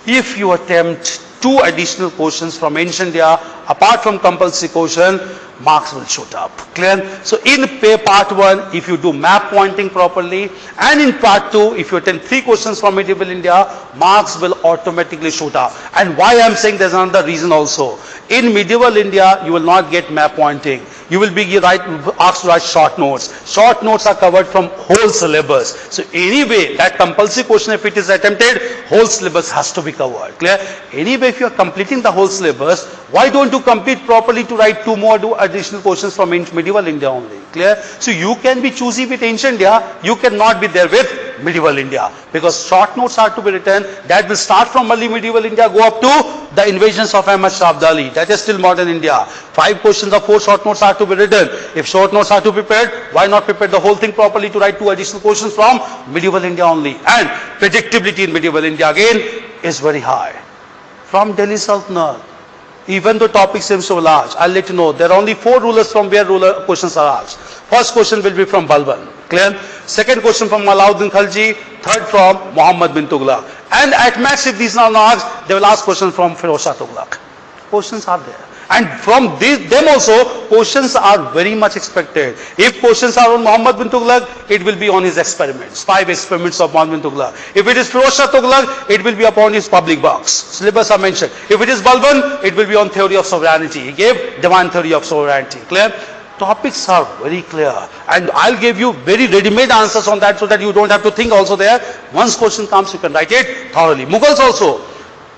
S1: if you attempt 2 additional questions from ancient India, apart from compulsory question, marks will shoot up. Clear? So in part 1, if you do map pointing properly, and in part 2, if you attempt 3 questions from medieval India, marks will automatically shoot up. And why I am saying, there's another reason also. In medieval India, you will not get map pointing. You will be asked to write short notes. Short notes are covered from whole syllabus. So anyway, that compulsory question, if it is attempted, whole syllabus has to be covered. Clear? Anyway, if you are completing the whole syllabus, why don't you complete properly to write 2 more additional questions from medieval India only? Clear? So you can be choosy with ancient India, you cannot be there with medieval India, because short notes are to be written that will start from early medieval India, go up to the invasions of Ahmad Shah Abdali. That is still modern India. 5 questions or 4 short notes are to be written. If short notes are to be prepared, why not prepare the whole thing properly to write 2 additional questions from medieval India only? And predictability in medieval India again is very high. From Delhi Sultanate, even though topic seems so large, I'll let you know, there are only 4 rulers from where ruler questions are asked. First question will be from Balban. Clear? Second question from Alauddin Khalji. Third from Muhammad bin Tughlaq. And at max, if these are not asked, they will ask questions from Firoz Shah Tughlaq. Questions are there. And from them also, questions are very much expected. If questions are on Muhammad bin Tughlaq, it will be on his experiments. 5 experiments of Muhammad bin Tughlaq. If it is Firoz Shah Tughlaq, it will be upon his public works. Syllabus are mentioned. If it is Balban, it will be on theory of sovereignty. He gave divine theory of sovereignty. Clear? topics are very clear, and I'll give you very ready-made answers on that so that you don't have to think also there. Once question comes, you can write it thoroughly. Mughals also.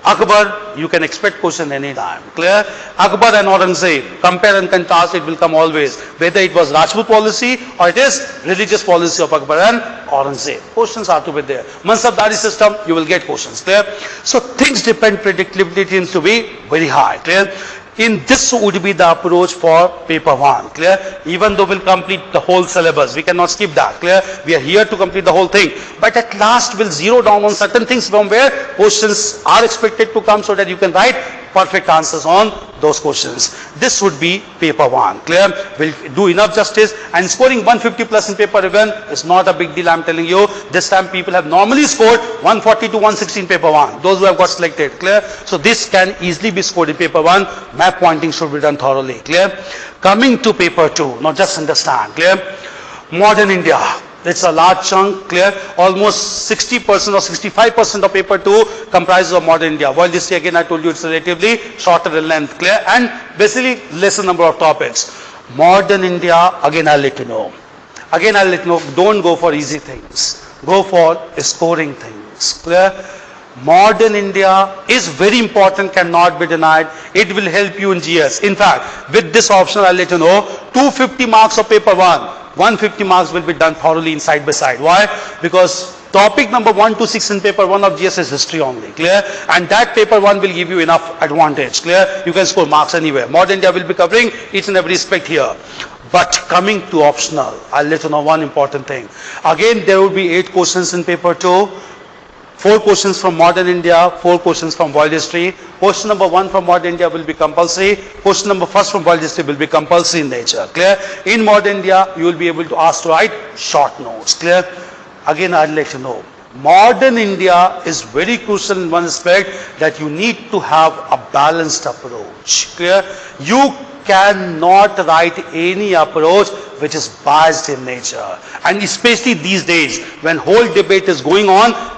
S1: Akbar, you can expect question any time. Clear? Akbar and Aurangzeb, compare and contrast, it will come always. Whether it was Rajput policy or it is religious policy of Akbar and Aurangzeb. Questions are to be there. Mansabdari system, you will get questions. Clear? So things depend, predictability seems to be very high. Clear? In this would be the approach for paper 1. Clear? Even though we'll complete the whole syllabus, we cannot skip that. Clear? We are here to complete the whole thing. But at last we'll zero down on certain things from where questions are expected to come so that you can write perfect answers on those questions. This would be paper 1. Clear? We'll do enough justice, and scoring 150 plus in paper 1 is not a big deal, I'm telling you. This time people have normally scored 140 to 160 in paper 1. Those who have got selected. Clear? So this can easily be scored in paper 1. Map pointing should be done thoroughly. Clear? Coming to paper 2. Now just understand. Clear? Modern India. It's a large chunk. Clear? Almost 60% or 65% of paper 2 comprises of modern India. While this again I told you it's relatively shorter in length. Clear? And basically lesser number of topics. Modern India, again I'll let you know. Again I'll let you know, don't go for easy things. Go for scoring things. Clear? Modern India is very important, cannot be denied. It will help you in GS. In fact, with this option I'll let you know, 250 marks of paper 1. 150 marks will be done thoroughly in side by side. Why? Because topic number 1 to 6 in paper 1 of GS is history only. Clear? And that paper 1 will give you enough advantage. Clear? You can score marks anywhere. Modern India will be covering each and every aspect here. But coming to optional, I'll let you know one important thing. Again, there will be 8 questions in paper 2. 4 questions from modern India, 4 questions from world history. Question number 1 from modern India will be compulsory. Question number 1 from world history will be compulsory in nature. Clear? In modern India, you will be able to ask to write short notes. Clear? Again, I'll let you know. Modern India is very crucial in one aspect, that you need to have a balanced approach. Clear? You cannot write any approach which is biased in nature. And especially these days, when whole debate is going on,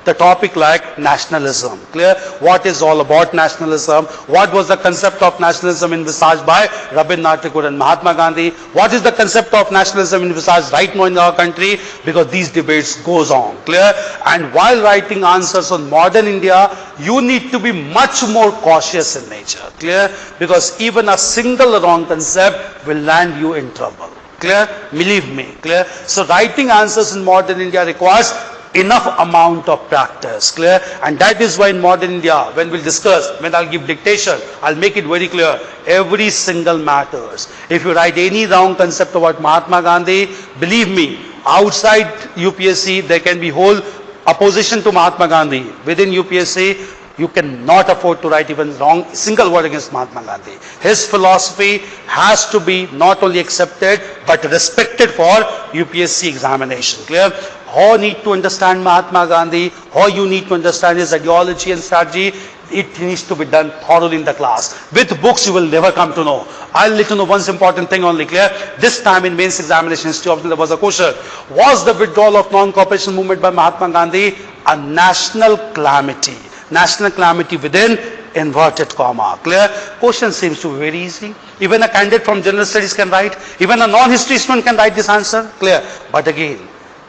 S1: the topic like nationalism. Clear? What is all about nationalism? What was the concept of nationalism envisaged by Rabindranath Tagore and Mahatma Gandhi? What is the concept of nationalism envisaged right now in our country? Because these debates goes on. Clear? And while writing answers on modern India, you need to be much more cautious in nature. Clear? Because even a single wrong concept will land you in trouble. Clear? Believe me. Clear? So writing answers in modern India requires enough amount of practice. Clear? And that is why in modern India, when we'll discuss, when I'll give dictation, I'll make it very clear, every single matters. If you write any wrong concept about Mahatma Gandhi, believe me, outside UPSC there can be whole opposition to Mahatma Gandhi. Within UPSC, you cannot afford to write even wrong single word against Mahatma Gandhi. His philosophy has to be not only accepted but respected for UPSC examination. Clear? How you need to understand Mahatma Gandhi, how you need to understand his ideology and strategy, it needs to be done thoroughly in the class. With books you will never come to know. I'll let you know one important thing only. Clear? This time in mains examination history option there was a question. Was the withdrawal of non-cooperation movement by Mahatma Gandhi a national calamity? National calamity within inverted comma. Clear? Question seems to be very easy. Even a candidate from general studies can write. Even a non-history student can write this answer. Clear? But again,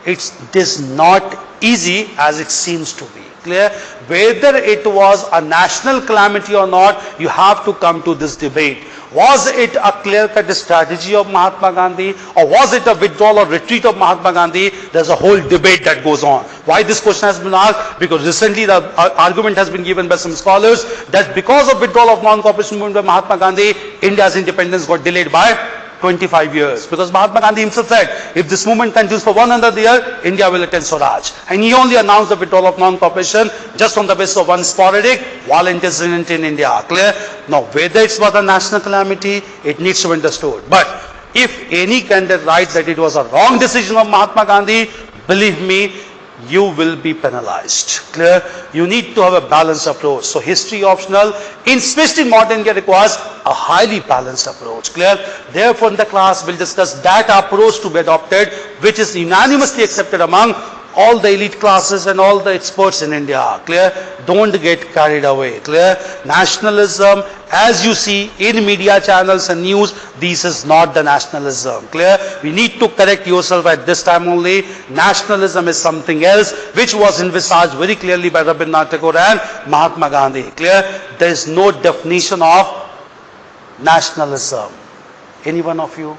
S1: it is not easy as it seems to be. Clear? Whether it was a national calamity or not, you have to come to this debate. Was it a clear-cut strategy of Mahatma Gandhi, or was it a withdrawal or retreat of Mahatma Gandhi? There's a whole debate that goes on. Why this question has been asked? Because recently the argument has been given by some scholars that because of withdrawal of non-cooperation movement by Mahatma Gandhi, India's independence got delayed by 25 years. Because Mahatma Gandhi himself said, if this movement continues for 100 years, India will attain Swaraj. And he only announced the withdrawal of non-cooperation just on the basis of one sporadic violent incident in India. Clear? Now, whether it was a national calamity, it needs to be understood. But if any candidate writes that it was a wrong decision of Mahatma Gandhi, believe me, you will be penalized. Clear? You need to have a balanced approach. So history optional, especially in modern India, requires a highly balanced approach. Clear? Therefore in the class we'll discuss that approach to be adopted which is unanimously accepted among all the elite classes and all the experts in India. Clear? Don't get carried away. Clear? Nationalism, as you see in media channels and news, this is not the nationalism. Clear? We need to correct yourself at this time only. Nationalism is something else which was envisaged very clearly by Rabindranath Tagore and Mahatma Gandhi. Clear? There is no definition of nationalism. Any one of you?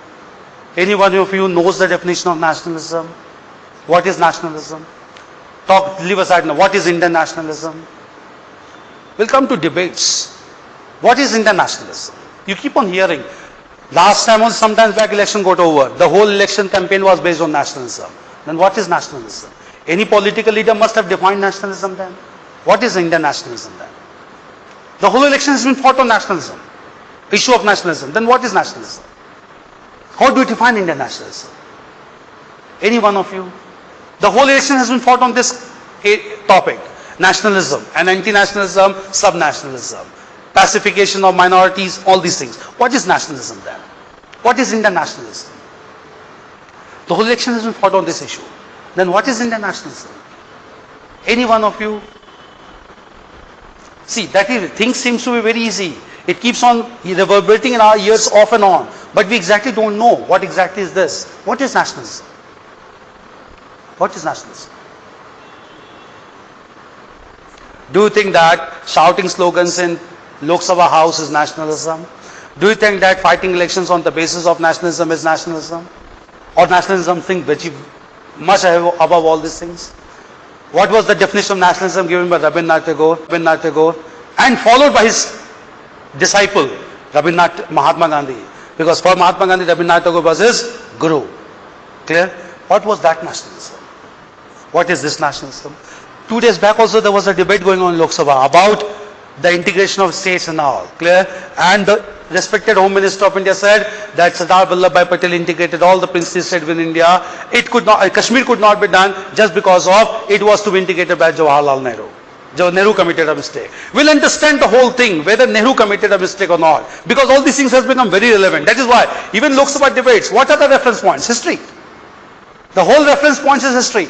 S1: Any one of you knows the definition of nationalism? What is nationalism? Talk, leave aside now. What is Indian nationalism? We'll come to debates. What is Indian nationalism? You keep on hearing. Last time was sometimes back election got over. The whole election campaign was based on nationalism. Then what is nationalism? Any political leader must have defined nationalism then. What is Indian nationalism then? The whole election has been fought on nationalism. Issue of nationalism. Then what is nationalism? How do you define Indian nationalism? Any one of you? The whole election has been fought on this topic. Nationalism and anti-nationalism, sub-nationalism, pacification of minorities, all these things. What is nationalism then? What is Indian nationalism? The whole election has been fought on this issue. Then what is Indian nationalism? Any one of you? See, that is, things seems to be very easy. It keeps on reverberating in our ears off and on. But we exactly don't know what exactly is this. What is nationalism? What is nationalism? Do you think that shouting slogans in Lok Sabha House is nationalism? Do you think that fighting elections on the basis of nationalism is nationalism? Or nationalism thing which is much above all these things? What was the definition of nationalism given by Rabindranath Tagore and followed by his disciple Mahatma Gandhi? Because for Mahatma Gandhi, Rabindranath Tagore was his guru. Clear? What was that nationalism? What is this nationalism? 2 days back also there was a debate going on in Lok Sabha about the integration of states and all. Clear? And the respected Home Minister of India said that Sardar Vallabhbhai Patel integrated all the princely states within India. Kashmir could not be done just because of it was to be integrated by Jawaharlal Nehru. Nehru committed a mistake. We'll understand the whole thing, whether Nehru committed a mistake or not. Because all these things has become very relevant. That is why, even Lok Sabha debates, what are the reference points? History. The whole reference points is history.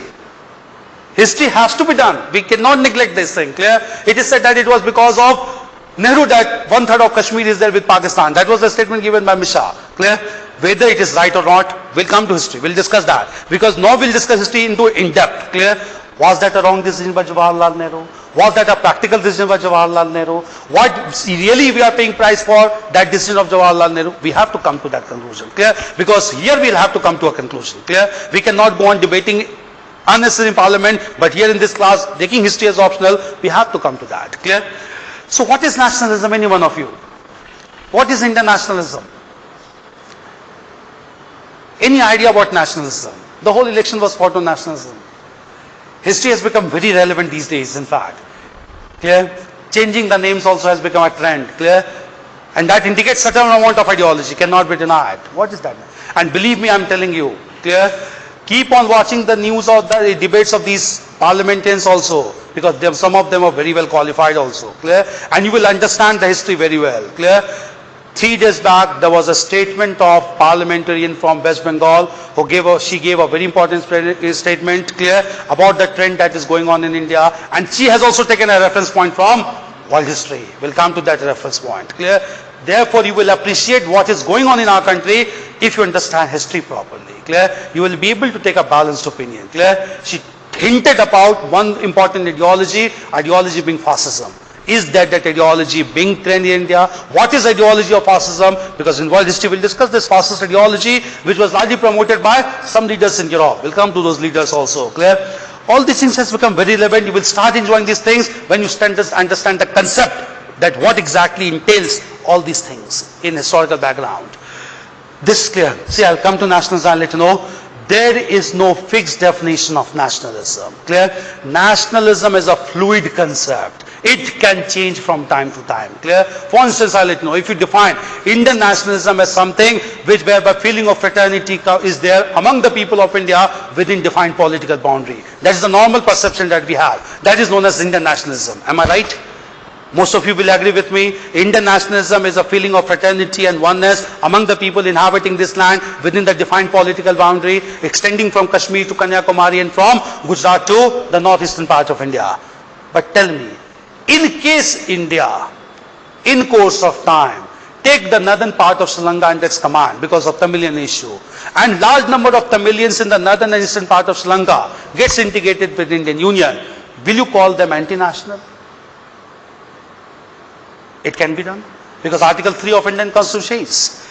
S1: History has to be done. We cannot neglect this thing. Clear? It is said that it was because of Nehru that 1/3 of Kashmir is there with Pakistan. That was the statement given by Misha. Clear? Whether it is right or not, we'll come to history. We'll discuss that. Because now we'll discuss history in depth. Clear? Was that a wrong decision by Jawaharlal Nehru? Was that a practical decision by Jawaharlal Nehru? What really we are paying price for that decision of Jawaharlal Nehru? We have to come to that conclusion. Clear? Because here we'll have to come to a conclusion. Clear? We cannot go on debating unnecessary in parliament, but here in this class, taking history as optional, we have to come to that. Clear? So what is nationalism, any one of you? What is Indian nationalism? Any idea about nationalism? The whole election was fought on nationalism. History has become very relevant these days, in fact. Clear? Changing the names also has become a trend. Clear? And that indicates certain amount of ideology, cannot be denied. What is that? And believe me, I'm telling you. Clear? Keep on watching the news of the debates of these parliamentarians also, because some of them are very well qualified also. Clear? And you will understand the history very well. Clear? 3 days back, there was a statement of parliamentarian from West Bengal who gave a very important statement, clear, about the trend that is going on in India. And she has also taken a reference point from world history. We'll come to that reference point. Clear? Therefore, you will appreciate what is going on in our country if you understand history properly. Clear? You will be able to take a balanced opinion. Clear? She hinted about one important ideology being fascism. Is that ideology being trend in India? What is ideology of fascism? Because in world history we'll discuss this fascist ideology which was largely promoted by some leaders in Europe. We'll come to those leaders also. Clear? All these things has become very relevant. You will start enjoying these things when you understand the concept that what exactly entails all these things in historical background. This is clear. See, I'll come to nationalism and let you know. There is no fixed definition of nationalism. Clear? Nationalism is a fluid concept. It can change from time to time. Clear? For instance, I'll let you know, if you define Indian nationalism as something which whereby feeling of fraternity is there among the people of India within defined political boundary. That is the normal perception that we have. That is known as Indian nationalism. Am I right? Most of you will agree with me. Indian nationalism is a feeling of fraternity and oneness among the people inhabiting this land within the defined political boundary extending from Kashmir to Kanyakumari and from Gujarat to the northeastern part of India. But tell me, in case India, in course of time, take the northern part of Sri Lanka under its command because of Tamilian issue, and large number of Tamilians in the northern and eastern part of Sri Lanka gets integrated with the Indian Union, will you call them anti-national? It can be done because Article 3 of Indian Constitution says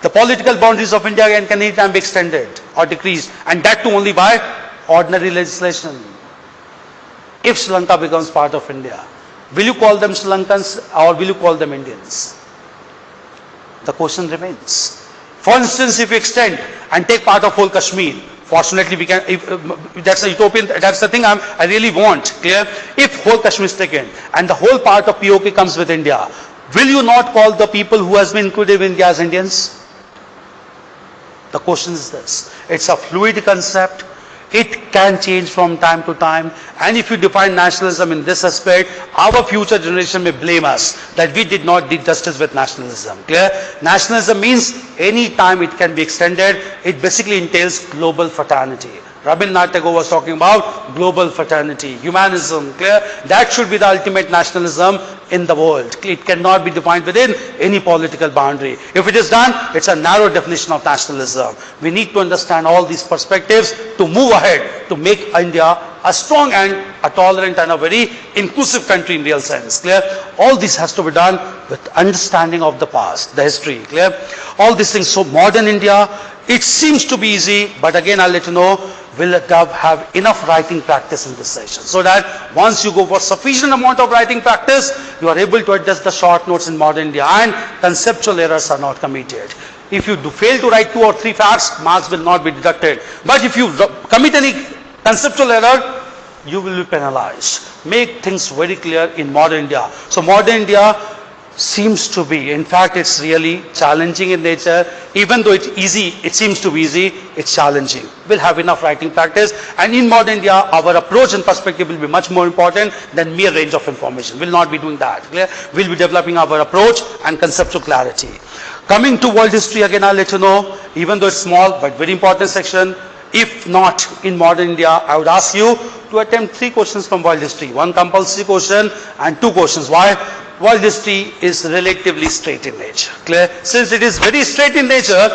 S1: the political boundaries of India can anytime be extended or decreased, and that too only by ordinary legislation. If Sri Lanka becomes part of India, will you call them Sri Lankans or will you call them Indians? The question remains. For instance, if you extend and take part of whole Kashmir, fortunately we can, that's a utopian, that's the thing I really want, clear? If whole Kashmir is taken and the whole part of POK comes with India, will you not call the people who has been included in India as Indians? The question is this. It's a fluid concept. It can change from time to time, and if you define nationalism in this aspect, our future generation may blame us that we did not do justice with nationalism. Clear? Nationalism means any time it can be extended. It basically entails global fraternity. Rabindranath Tagore was talking about global fraternity, humanism. Clear? That should be the ultimate nationalism in the world. It cannot be defined within any political boundary. If it is done, it's a narrow definition of nationalism. We need to understand all these perspectives to move ahead, to make India a strong and a tolerant and a very inclusive country in real sense. Clear? All this has to be done with understanding of the past, the history. Clear? All these things. So modern India, it seems to be easy, but again I'll let you know, will have enough writing practice in this session, so that once you go for sufficient amount of writing practice, you are able to adjust the short notes in modern India and conceptual errors are not committed. If you do fail to write 2 or 3 facts, marks will not be deducted. But if you commit any conceptual error, you will be penalized. Make things very clear in modern India. So modern India seems to be, in fact it's really challenging in nature. Even though it's easy, it seems to be easy, it's challenging. We'll have enough writing practice, and in modern India our approach and perspective will be much more important than mere range of information. We'll not be doing that. Clear? We'll be developing our approach and conceptual clarity. Coming to world history, again I'll let you know, even though it's small but very important section, if not in modern India, I would ask you to attempt 3 questions from world history. 1 compulsory question and 2 questions. Why? World history is relatively straight in nature. Clear? Since it is very straight in nature,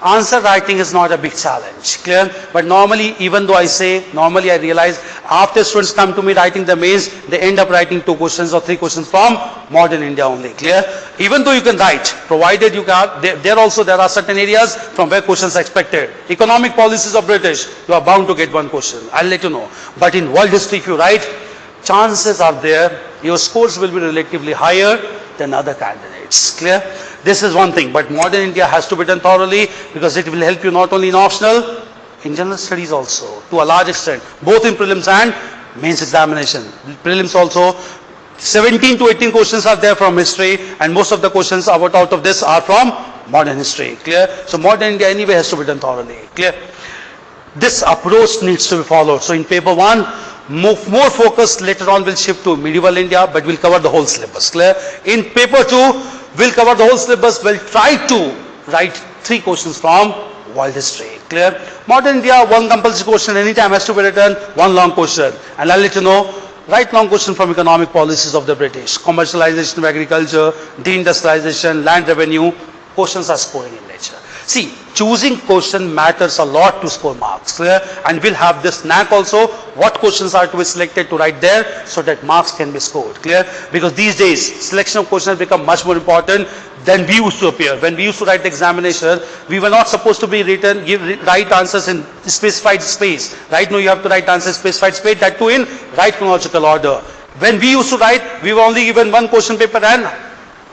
S1: answer writing is not a big challenge. Clear? But normally, even though I say, normally I realize after students come to me writing the mains, they end up writing 2 questions or 3 questions from modern India only. Clear? Even though you can write, provided you can, there are certain areas from where questions are expected. Economic policies of British, you are bound to get 1 question. I'll let you know. But in world history, if you write, chances are there, your scores will be relatively higher than other candidates. Clear? This is one thing, but modern India has to be done thoroughly because it will help you not only in optional, in general studies also, to a large extent, both in prelims and mains examination. Prelims also, 17 to 18 questions are there from history, and most of the questions out of this are from modern history. Clear? So modern India anyway has to be done thoroughly. Clear? This approach needs to be followed. So in paper 1, more focus later on will shift to medieval India, but we'll cover the whole syllabus. Clear? In paper 2, we'll cover the whole syllabus. We'll try to write 3 questions from world history. Clear? Modern India, 1 compulsory question anytime has to be written, 1 long question. And I'll let you know, write long question from economic policies of the British. Commercialization of agriculture, deindustrialization, land revenue, questions are scoring in nature. See, choosing question matters a lot to score marks. Clear? And we'll have this knack also, what questions are to be selected to write there so that marks can be scored. Clear? Because these days, selection of questions become much more important than we used to appear. When we used to write the examination, we were not supposed to be write answers in specified space. Right now you have to write answers in specified space, that too in right chronological order. When we used to write, we were only given 1 question paper and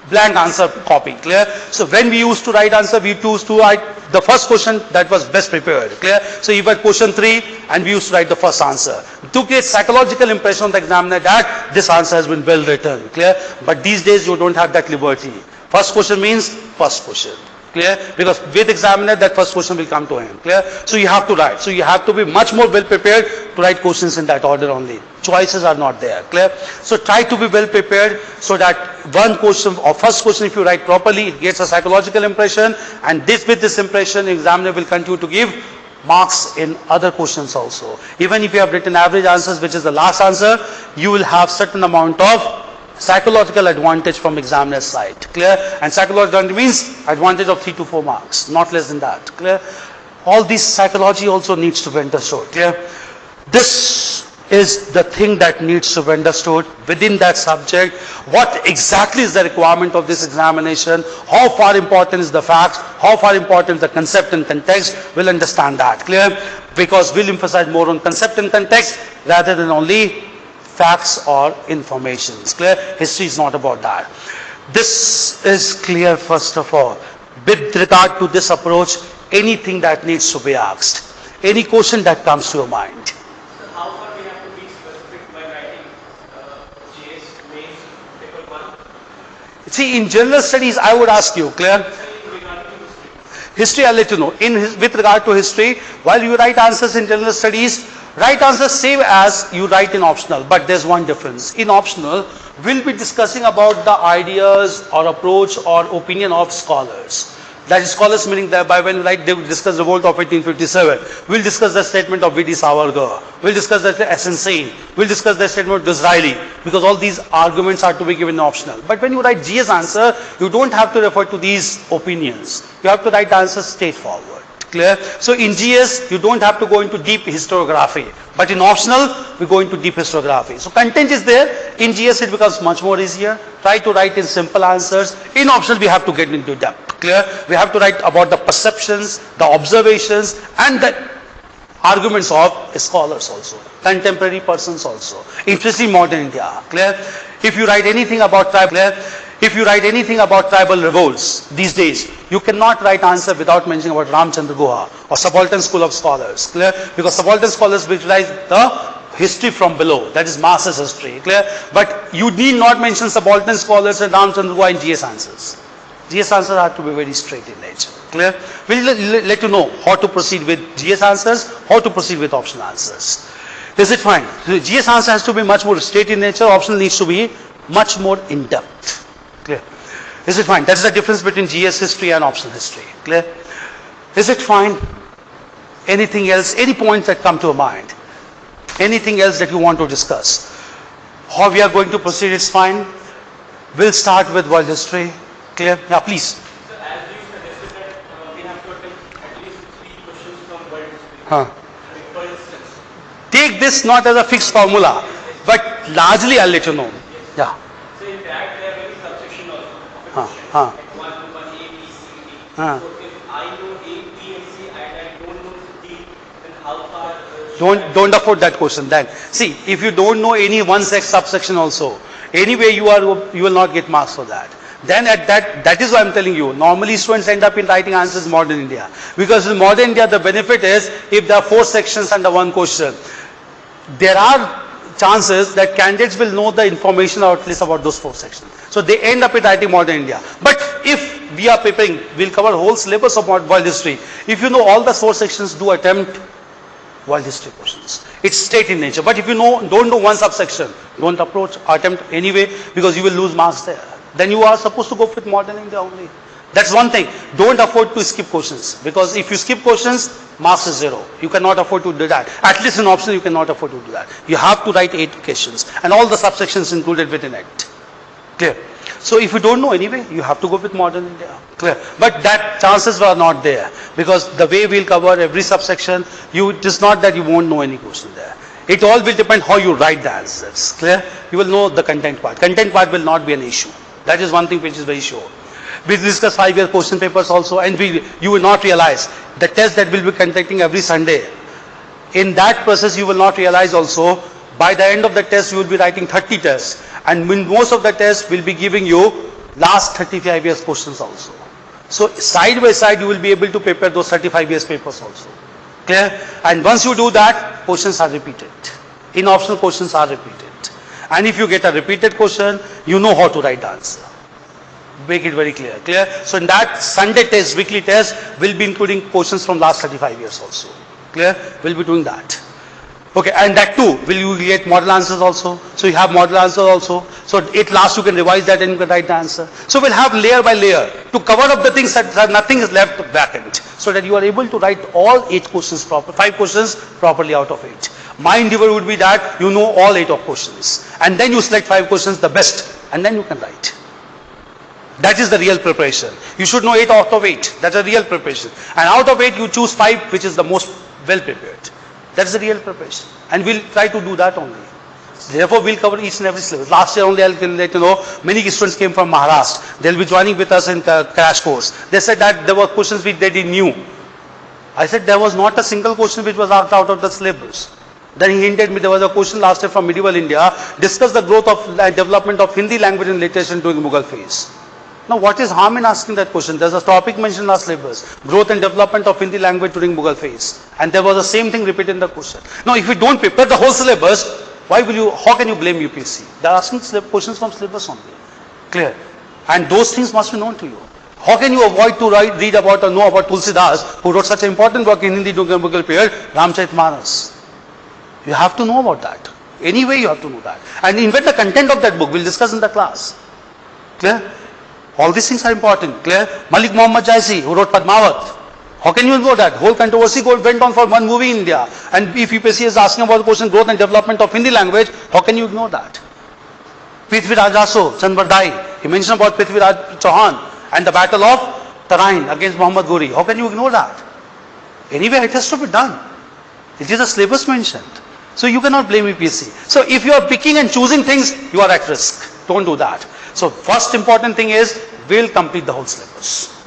S1: blank answer copy. Clear? So when we used to write answer, we used to write the first question that was best prepared. Clear? So you had question 3 and we used to write the first answer to get psychological impression on the examiner that this answer has been well written. Clear? But these days you don't have that liberty. First question means first question. Clear? Because with examiner, that first question will come to him. Clear? So you have to write. So you have to be much more well prepared to write questions in that order only. Choices are not there. Clear? So try to be well prepared so that one question or first question, if you write properly, it gets a psychological impression, and with this impression, examiner will continue to give marks in other questions also. Even if you have written average answers, which is the last answer, you will have certain amount of psychological advantage from examiner's side. Clear? And psychological advantage means advantage of 3 to 4 marks, not less than that. Clear? All this psychology also needs to be understood. Clear? This is the thing that needs to be understood within that subject. What exactly is the requirement of this examination? How far important is the facts? How far important is the concept and context? We'll understand that. Clear? Because we'll emphasize more on concept and context rather than only facts or informations. Clear? History is not about that. This is clear first of all. With regard to this approach, anything that needs to be asked, any question that comes to your mind.
S2: So how far we have to be specific by writing GS mains paper 1?
S1: See, in general studies, I would ask you, clear?
S2: Regarding history.
S1: History, I'll let you know. With regard to history, while you write answers in general studies, write answers same as you write in optional, but there's one difference. In optional, we'll be discussing about the ideas or approach or opinion of scholars. That is scholars meaning that by when they will discuss the revolt of 1857. We'll discuss the statement of V.D. Savarkar. We'll discuss the Essence. We'll discuss the statement of Disraeli. Because all these arguments are to be given optional. But when you write GS answer, you don't have to refer to these opinions. You have to write the answer straightforward. Clear? So in GS, you don't have to go into deep historiography. But in optional, we go into deep historiography. So content is there. In GS, it becomes much more easier. Try to write in simple answers. In optional, we have to get into depth. Clear? We have to write about the perceptions, the observations, and the arguments of scholars also. Contemporary persons also. Especially modern India. Clear? If you write anything about tribal, if you write anything about tribal revolts these days, you cannot write answer without mentioning about Ramchandra Guha or subaltern school of scholars. Clear? Because subaltern scholars will write the history from below. That is masses history. Clear? But you need not mention subaltern scholars and Ramchandra Guha in GS answers. GS answers have to be very straight in nature. Clear? We'll let you know how to proceed with GS answers, how to proceed with optional answers. Is it fine? The GS answer has to be much more straight in nature. Optional needs to be much more in depth. Clear? Is it fine? That is the difference between GS history and optional history. Clear? Is it fine? Anything else? Any points that come to your mind? Anything else that you want to discuss? How we are going to proceed is fine. We'll start with world history. Clear? Yeah, please.
S2: So as you suggested that we have to attempt at least 3 questions from world history. For instance.
S1: Take this not as a fixed formula, but largely I'll let you know. Yeah.
S2: So in that there will be subsection also of a
S1: Huh,
S2: question.
S1: huh.
S2: Like 1, A, B, C, D.
S1: Huh.
S2: So if I know A, B and C and I don't know D, then how far
S1: Don't afford that question then. See, if you don't know any one subsection also, anyway you will not get marks for that. Then at that is why I'm telling you, normally students end up in writing answers in modern India. Because in modern India, the benefit is, if there are 4 sections under one question, there are chances that candidates will know the information or at least about those 4 sections. So they end up in writing modern India. But if we are preparing, we'll cover whole syllabus of world history. If you know all the 4 sections, do attempt world history questions. It's straight in nature. But if you don't know one subsection, don't attempt anyway, because you will lose marks there. Then you are supposed to go with modern India only. That's one thing. Don't afford to skip questions, because if you skip questions, marks is 0. You cannot afford to do that. At least in optional, you cannot afford to do that. You have to write 8 questions and all the subsections included within it. Clear? So if you don't know anyway, you have to go with modern India. Clear? But that chances were not there, because the way we'll cover every subsection, it is not that you won't know any question there. It all will depend how you write the answers. Clear? You will know the content part. Content part will not be an issue. That is one thing which is very sure. We discuss 5-year question papers also, and you will not realize the test that we'll be conducting every Sunday. In that process, you will not realize also, by the end of the test, you will be writing 30 tests. And in most of the tests, we'll be giving you last 35 years questions also. So side by side, you will be able to prepare those 35 years papers also. Clear? And once you do that, questions are repeated. In optional, questions are repeated. And if you get a repeated question, you know how to write the answer. Make it very clear. Clear? So in that Sunday test, weekly test, we'll be including questions from last 35 years also. Clear? We'll be doing that. Okay, and that too, will you get model answers also? So you have model answers also. So at last you can revise that and you can write the answer. So we'll have layer by layer to cover up the things that nothing is left vacant. So that you are able to write all 8 questions 5 questions properly out of 8. My endeavor would be that you know all 8 of questions. And then you select 5 questions the best. And then you can write. That is the real preparation. You should know 8 out of 8. That's a real preparation. And out of 8 you choose 5 which is the most well prepared. That's the real preparation. And we'll try to do that only. Therefore, we'll cover each and every syllabus. Last year only, I'll let you know, many students came from Maharashtra. They'll be joining with us in crash course. They said that there were questions which they didn't knew. I said there was not a single question which was asked out of the syllabus. Then he hinted me there was a question last year from medieval India, discuss the growth of development of Hindi language and literature during Mughal phase. Now what is harm in asking that question? There's a topic mentioned in our syllabus, growth and development of Hindi language during Mughal phase. And there was the same thing repeated in the question. Now if you don't prepare the whole syllabus, how can you blame UPSC? They're asking questions from syllabus only. Clear? And those things must be known to you. How can you avoid to read about or know about Tulsidas, who wrote such an important work in Hindi during the Mughal period, Ramcharitmanas? You have to know about that. Anyway you have to know that. And even the content of that book we'll discuss in the class. Clear? All these things are important. Clear? Malik Muhammad Jaisi, who wrote Padmavat. How can you know that? Whole controversy went on for one movie in India. And if UPSC is asking about the question growth and development of Hindi language, how can you ignore that? Prithviraj Raso, Chanbardai, he mentioned about Prithviraj Chauhan and the battle of Tarain against Muhammad Ghori. How can you ignore that? Anyway, it has to be done. It is a syllabus mentioned. So you cannot blame UPSC. So if you are picking and choosing things, you are at risk. Don't do that. So first important thing is, we'll complete the whole syllabus.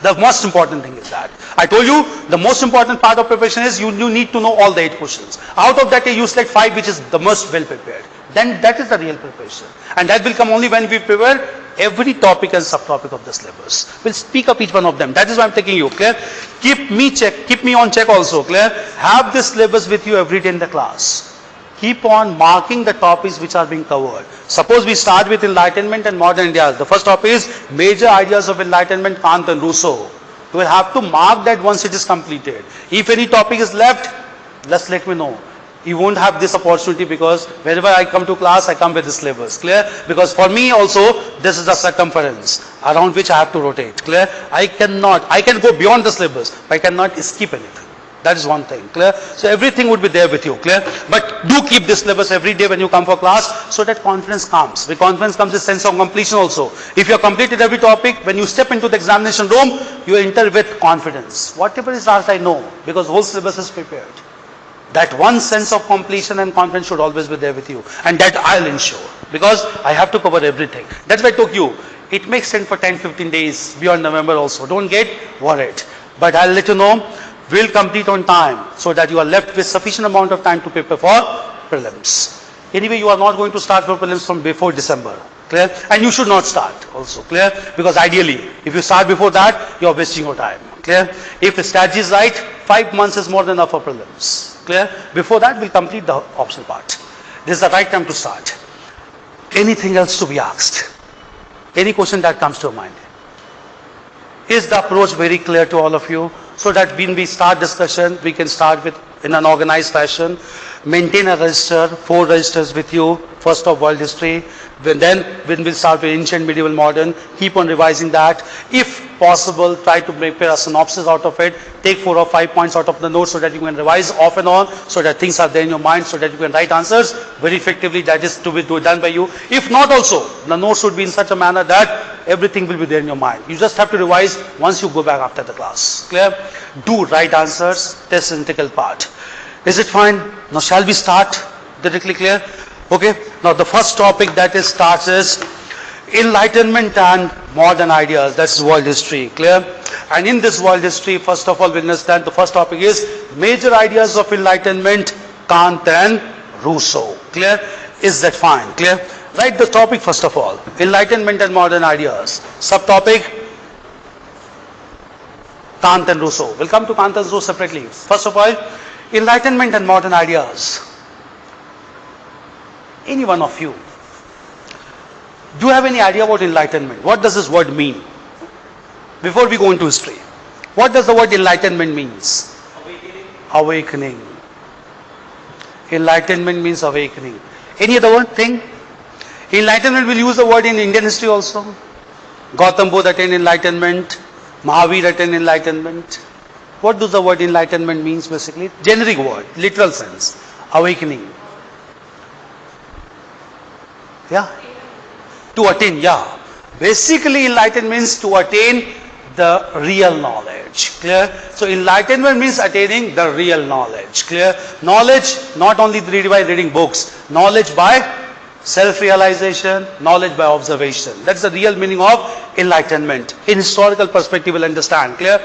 S1: The most important thing is that. I told you, the most important part of preparation is you need to know all the 8 questions. Out of that, you select 5 which is the most well prepared. Then that is the real preparation. And that will come only when we prepare every topic and subtopic of the syllabus. We'll speak up each one of them. That is why I'm taking you, clear? Keep me on check also, clear? Have this syllabus with you every day in the class. Keep on marking the topics which are being covered. Suppose we start with Enlightenment and Modern India. The first topic is Major Ideas of Enlightenment, Kant and Rousseau. You will have to mark that once it is completed. If any topic is left, just let me know. You won't have this opportunity because whenever I come to class, I come with this syllabus. Clear? Because for me also, this is the circumference around which I have to rotate. Clear? I can go beyond the syllabus, but I cannot skip anything. That is one thing. Clear? So everything would be there with you. Clear? But do keep this syllabus every day when you come for class so that confidence comes. With confidence comes a sense of completion also. If you have completed every topic, when you step into the examination room, you enter with confidence. Whatever is asked, I know, because whole syllabus is prepared. That one sense of completion and confidence should always be there with you. And that I'll ensure. Because I have to cover everything. That's why I took you. It makes sense for 10-15 days beyond November also. Don't get worried. But I'll let you know, we'll complete on time so that you are left with sufficient amount of time to prepare for prelims. Anyway, you are not going to start for prelims from before December. Clear? And you should not start also. Clear? Because ideally, if you start before that, you are wasting your time. Clear? If the strategy is right, 5 months is more than enough for prelims. Clear? Before that, we'll complete the optional part. This is the right time to start. Anything else to be asked? Any question that comes to your mind? Is the approach very clear to all of you? So that when we start discussion, we can start with in an organized fashion. Maintain a register, 4 registers with you. First of world history. Then when we'll start with ancient, medieval, modern, keep on revising that. If possible, try to prepare a synopsis out of it. Take 4 or 5 points out of the notes so that you can revise off and on, so that things are there in your mind, so that you can write answers very effectively. That is to be done by you. If not also, the notes should be in such a manner that everything will be there in your mind. You just have to revise once you go back after the class. Clear? Do write answers. Test is integral part. Is it fine? Now shall we start? Directly clear? Okay. Now the first topic that starts is Enlightenment and Modern Ideas. That's world history. Clear? And in this world history, first of all, we understand the first topic is Major Ideas of Enlightenment, Kant and Rousseau. Clear? Is that fine? Clear? Write the topic first of all. Enlightenment and Modern Ideas. Subtopic, Kant and Rousseau. We'll come to Kant and Rousseau separately. First of all, Enlightenment and Modern Ideas. Any one of you. Do you have any idea about enlightenment? What does this word mean? Before we go into history, what does the word enlightenment means?
S2: Awakening.
S1: Awakening. Enlightenment means awakening. Any other word thing? Enlightenment, will use the word in Indian history also. Gautam Buddha attained enlightenment. Mahavir attained enlightenment. What does the word enlightenment means basically? Generic word, literal sense. Awakening. Yeah. To attain, yeah. Basically enlightenment means to attain the real knowledge. Clear? So enlightenment means attaining the real knowledge. Clear? Knowledge not only by reading books, knowledge by self-realization, knowledge by observation. That's the real meaning of enlightenment. In historical perspective, we'll understand. Clear?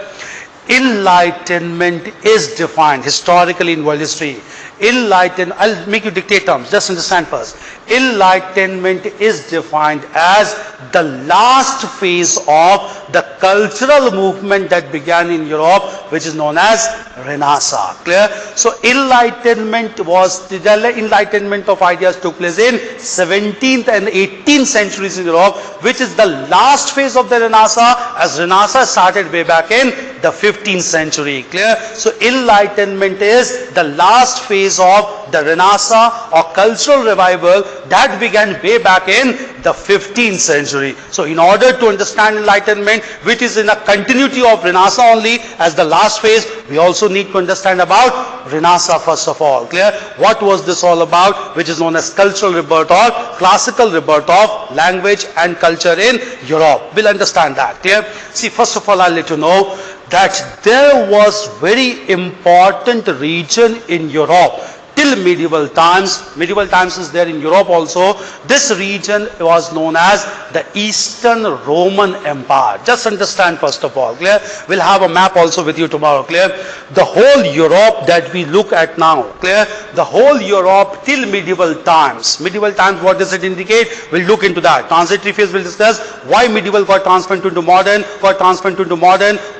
S1: Enlightenment is defined historically in world history. I'll make you dictate terms, just understand first. Enlightenment is defined as the last phase of the cultural movement that began in Europe, which is known as Renaissance. Clear? So enlightenment of ideas took place in 17th and 18th centuries in Europe, which is the last phase of the Renaissance, as Renaissance started way back in the 15th century. Clear? So enlightenment is the last phase of the Renaissance or cultural revival that began way back in the 15th century. So in order to understand enlightenment, which is in a continuity of Renaissance only as the last phase, we also need to understand about Renaissance first of all. Clear? What was this all about, which is known as cultural rebirth or classical rebirth of language and culture in Europe. We'll understand that. Clear? See, first of all, I'll let you know that there was very important region in Europe till medieval times. Medieval times is there in Europe also. This region was known as the Eastern Roman Empire. Just understand first of all. Clear? We'll have a map also with you tomorrow. Clear? The whole Europe that we look at now. Clear? The whole Europe till medieval times. Medieval times, what does it indicate? We'll look into that. Transitory phase we'll discuss why medieval got transferred into modern,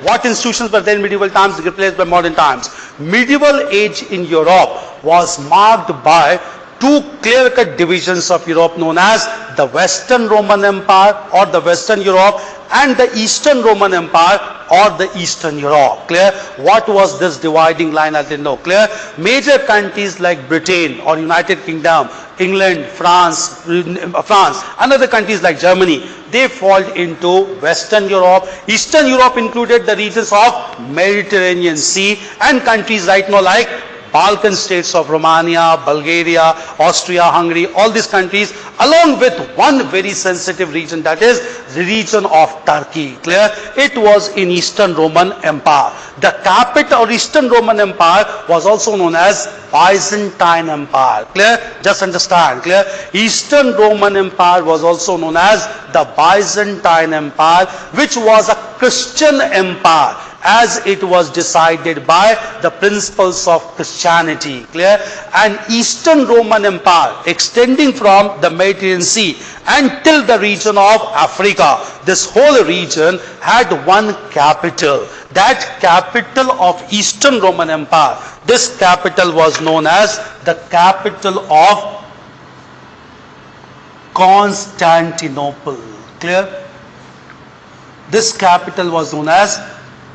S1: what institutions were there in medieval times replaced by modern times. Medieval age in Europe was marked by two clear-cut divisions of Europe known as the Western Roman Empire or the Western Europe and the Eastern Roman Empire or the Eastern Europe. Clear? What was this dividing line? I didn't know. Clear? Major countries like Britain or United Kingdom, England, France, and other countries like Germany, they fall into Western Europe. Eastern Europe included the regions of Mediterranean Sea and countries right now like Balkan states of Romania, Bulgaria, Austria, Hungary, all these countries, along with one very sensitive region, that is the region of Turkey. Clear? It was in Eastern Roman Empire. The capital of Eastern Roman Empire was also known as Byzantine Empire. Clear? Just understand. Clear? Eastern Roman Empire was also known as the Byzantine Empire, which was a Christian empire, as it was decided by the principles of Christianity. Clear? And Eastern Roman Empire extending from the Mediterranean Sea until the region of Africa. This whole region had one capital. That capital of Eastern Roman Empire, this capital was known as the capital of Constantinople. Clear? This capital was known as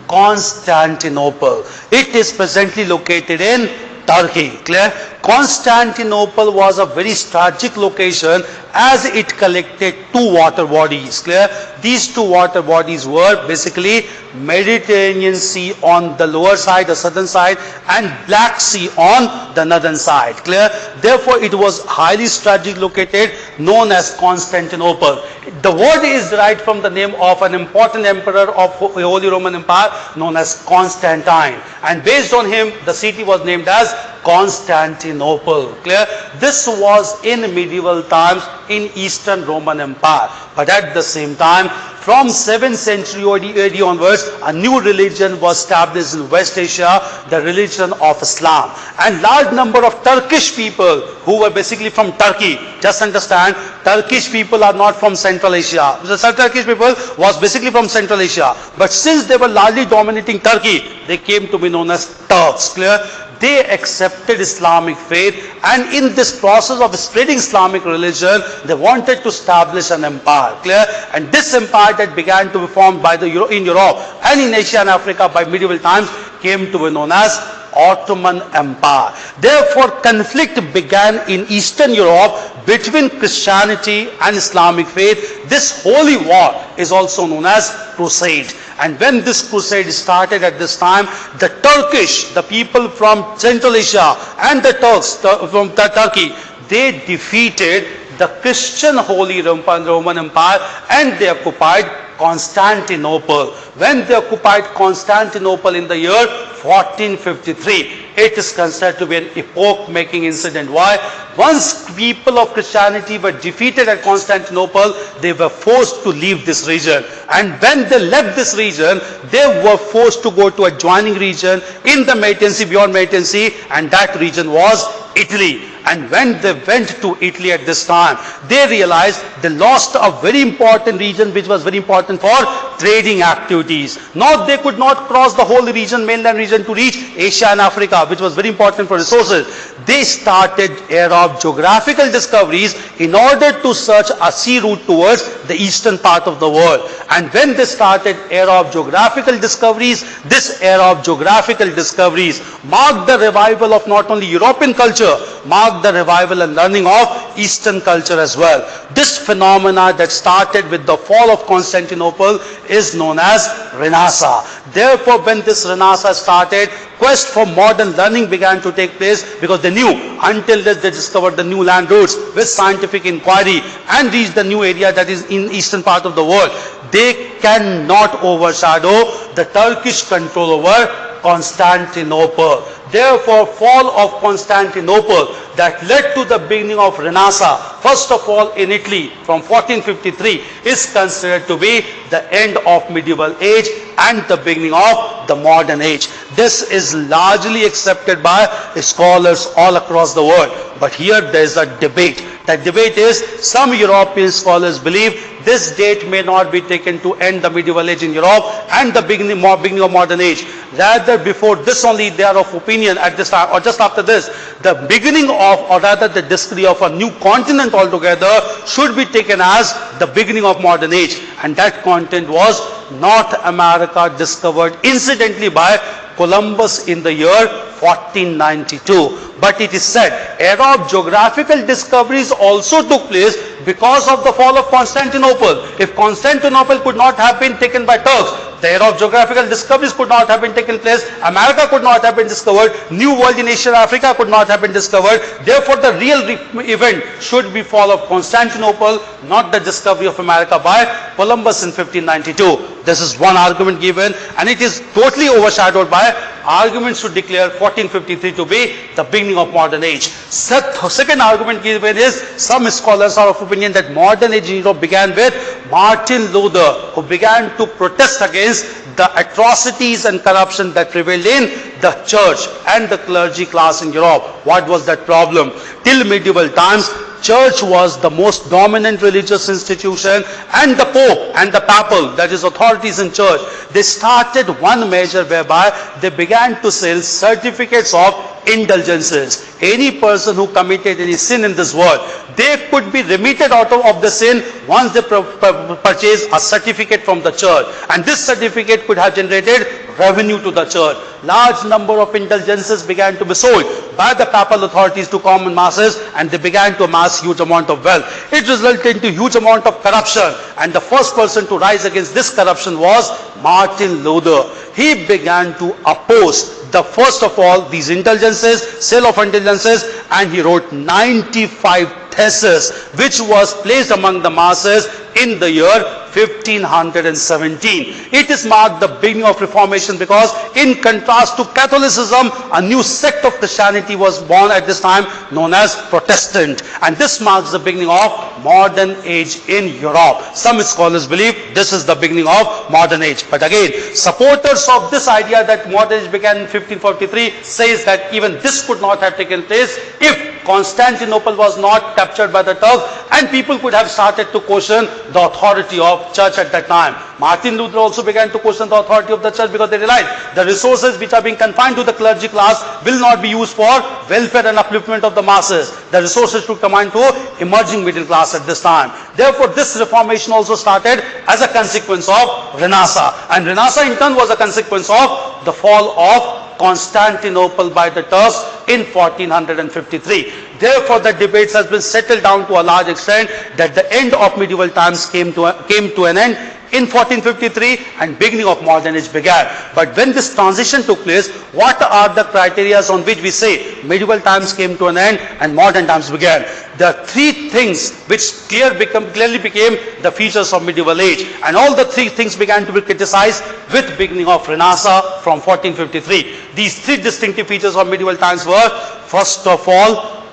S1: Constantinople. It is presently located in Turkey. Clear? Constantinople was a very strategic location as it collected two water bodies. Clear? These two water bodies were basically Mediterranean Sea on the lower side, the southern side, and Black Sea on the northern side. Clear? Therefore, it was highly strategically located, known as Constantinople. The word is derived from the name of an important emperor of the Holy Roman Empire known as Constantine. And based on him, the city was named as Constantinople. Clear? This was in medieval times in Eastern Roman Empire. But at the same time, From 7th century AD onwards, a new religion was established in West Asia, the religion of Islam. And large number of Turkish people who were basically from Turkey. Just understand, Turkish people are not from Central Asia. The Turkish people was basically from Central Asia. But since they were largely dominating Turkey, they came to be known as Turks. Clear? They accepted Islamic faith, and in this process of spreading Islamic religion, they wanted to establish an empire. Clear? And this empire that began to be formed by in Europe and in Asia and Africa by medieval times came to be known as Ottoman Empire. Therefore, conflict began in Eastern Europe between Christianity and Islamic faith. This holy war is also known as Crusade. And when this crusade started at this time, the Turkish, the people from Central Asia and the Turks from Turkey, they defeated the Christian Holy Roman Empire and they occupied Constantinople. When they occupied Constantinople in the year 1453, it is considered to be an epoch-making incident. Why? Once people of Christianity were defeated at Constantinople, they were forced to leave this region. And when they left this region, they were forced to go to a adjoining region in the Mediterranean Sea, beyond Mediterranean Sea, and that region was Italy. And when they went to Italy at this time, they realized they lost a very important region which was very important for trading activities. Now they could not cross the whole region, mainland region, to reach Asia and Africa, which was very important for resources. They started era of geographical discoveries in order to search a sea route towards the eastern part of the world. And when they started era of geographical discoveries, this era of geographical discoveries marked the revival of not only European culture, marked the revival and learning of Eastern culture as well. This phenomena that started with the fall of Constantinople is known as Renaissance. Therefore, when this Renaissance started, quest for modern learning began to take place, because they knew until they discovered the new land routes with scientific inquiry and reached the new area that is in eastern part of the world, they cannot overshadow the Turkish control over Constantinople. Therefore, fall of Constantinople that led to the beginning of Renaissance, first of all in Italy from 1453, is considered to be the end of medieval age and the beginning of the modern age. This is largely accepted by scholars all across the world. But here there is a debate. That debate is, some European scholars believe this date may not be taken to end the medieval age in Europe and the beginning of modern age. Rather, before this only they are of opinion at this time, or just after this, the beginning of, or rather the discovery of a new continent altogether should be taken as the beginning of modern age. And that continent was North America, discovered incidentally by Columbus in the year 1492. But it is said, era of geographical discoveries also took place because of the fall of Constantinople. If Constantinople could not have been taken by Turks, the era of geographical discoveries could not have been taken place, America could not have been discovered, New World in Asia and Africa could not have been discovered. Therefore, the real event should be fall of Constantinople, not the discovery of America by Columbus in 1592. This is one argument given, and it is totally overshadowed by arguments to declare 1453 to be the beginning of modern age. Second argument given is, some scholars are of opinion that modern age in Europe began with Martin Luther, who began to protest against the atrocities and corruption that prevailed in the church and the clergy class in Europe. What was that problem? Till medieval times, church was the most dominant religious institution, and the Pope and the papal, that is authorities in church, they started one measure whereby they began to sell certificates of indulgences. Any person who committed any sin in this world, they could be remitted out of the sin once they purchase a certificate from the church, and this certificate could have generated revenue to the church. Large number of indulgences began to be sold by the papal authorities to common masses, and they began to amass huge amount of wealth. It resulted into huge amount of corruption, and the first person to rise against this corruption was Martin Luther. He began to oppose the first of all these indulgences, sale of indulgences, and he wrote 95 theses which was placed among the masses in the year 1517. It is marked the beginning of Reformation because in contrast to Catholicism, a new sect of Christianity was born at this time known as Protestant. And this marks the beginning of modern age in Europe. Some scholars believe this is the beginning of modern age. But again, supporters of this idea that modern age began in 1543 says that even this could not have taken place if Constantinople was not captured by the Turks and people could have started to question the authority of church at that time. Martin Luther also began to question the authority of the church because they realized the resources which are being confined to the clergy class will not be used for welfare and upliftment of the masses. The resources should come into emerging middle class at this time. Therefore, this reformation also started as a consequence of Renaissance. And Renaissance in turn was a consequence of the fall of Constantinople by the Turks in 1453. Therefore, the debates has been settled down to a large extent that the end of medieval times came to an end in 1453 and beginning of modern age began. But when this transition took place, what are the criteria on which we say medieval times came to an end and modern times began? There are three things which clearly became the features of medieval age, and all the three things began to be criticized with beginning of Renaissance from 1453. These three distinctive features of medieval times were, first of all,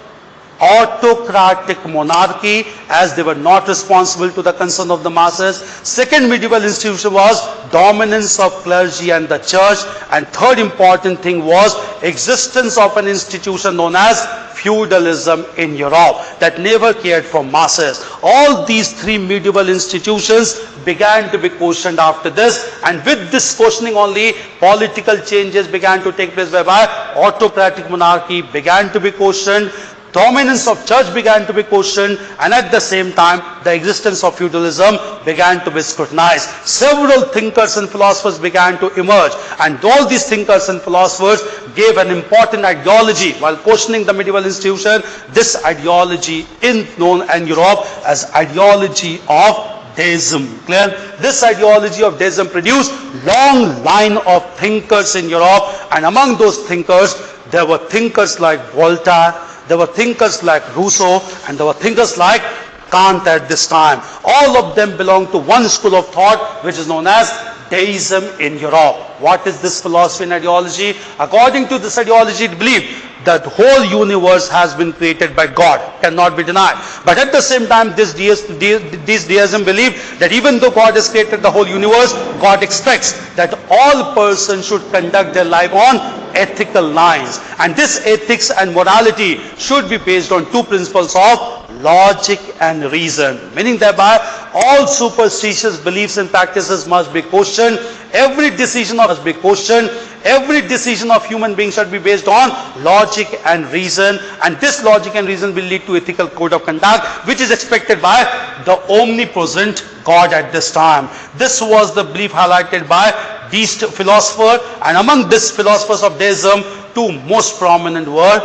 S1: autocratic monarchy, as they were not responsible to the concern of the masses. Second medieval institution was dominance of clergy and the church. And third important thing was existence of an institution known as feudalism in Europe that never cared for masses. All these three medieval institutions began to be questioned after this, and with this questioning only, political changes began to take place whereby autocratic monarchy began to be questioned, dominance of church began to be questioned, and at the same time the existence of feudalism began to be scrutinized. Several thinkers and philosophers began to emerge, and all these thinkers and philosophers gave an important ideology while questioning the medieval institution. This ideology is known in Europe as ideology of deism. Clear? This ideology of deism produced long line of thinkers in Europe, and among those thinkers there were thinkers like Voltaire, there were thinkers like Rousseau, and there were thinkers like Kant at this time. All of them belong to one school of thought which is known as deism in Europe. What is this philosophy and ideology? According to this ideology, it believed that the whole universe has been created by God, cannot be denied. But at the same time, this deism believed that even though God has created the whole universe, God expects that all persons should conduct their life on ethical lines. And this ethics and morality should be based on two principles of logic and reason. Meaning thereby, all superstitious beliefs and practices must be questioned. Every decision must be questioned. Every decision of human beings should be based on logic and reason, and this logic and reason will lead to ethical code of conduct which is expected by the omnipresent God at this time. This was the belief highlighted by these philosophers, and among these philosophers of deism, two most prominent were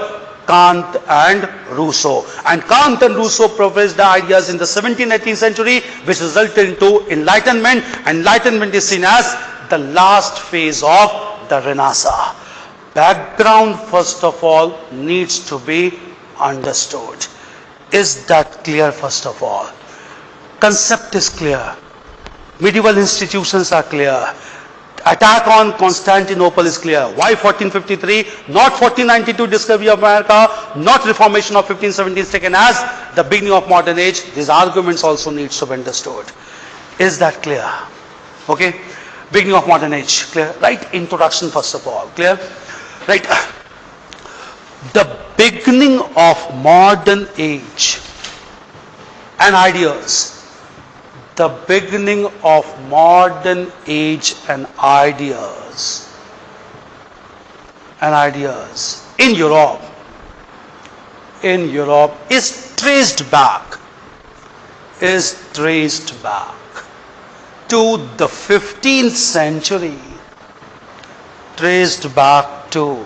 S1: Kant and Rousseau. And Kant and Rousseau professed the ideas in the 17th-18th century which resulted into Enlightenment. Enlightenment is seen as the last phase of the Renaissance. Background, first of all, needs to be understood. Is that clear? First of all, concept is clear. Medieval institutions are clear. Attack on Constantinople is clear. Why 1453? Not 1492 discovery of America, not Reformation of 1517 is taken as the beginning of modern age. These arguments also needs to be understood. Is that clear? Okay. Beginning of modern age, clear? Right? Introduction first of all, clear? Right? The beginning of modern age and ideas. The beginning of modern age and ideas in Europe is traced back to the 15th century, traced back to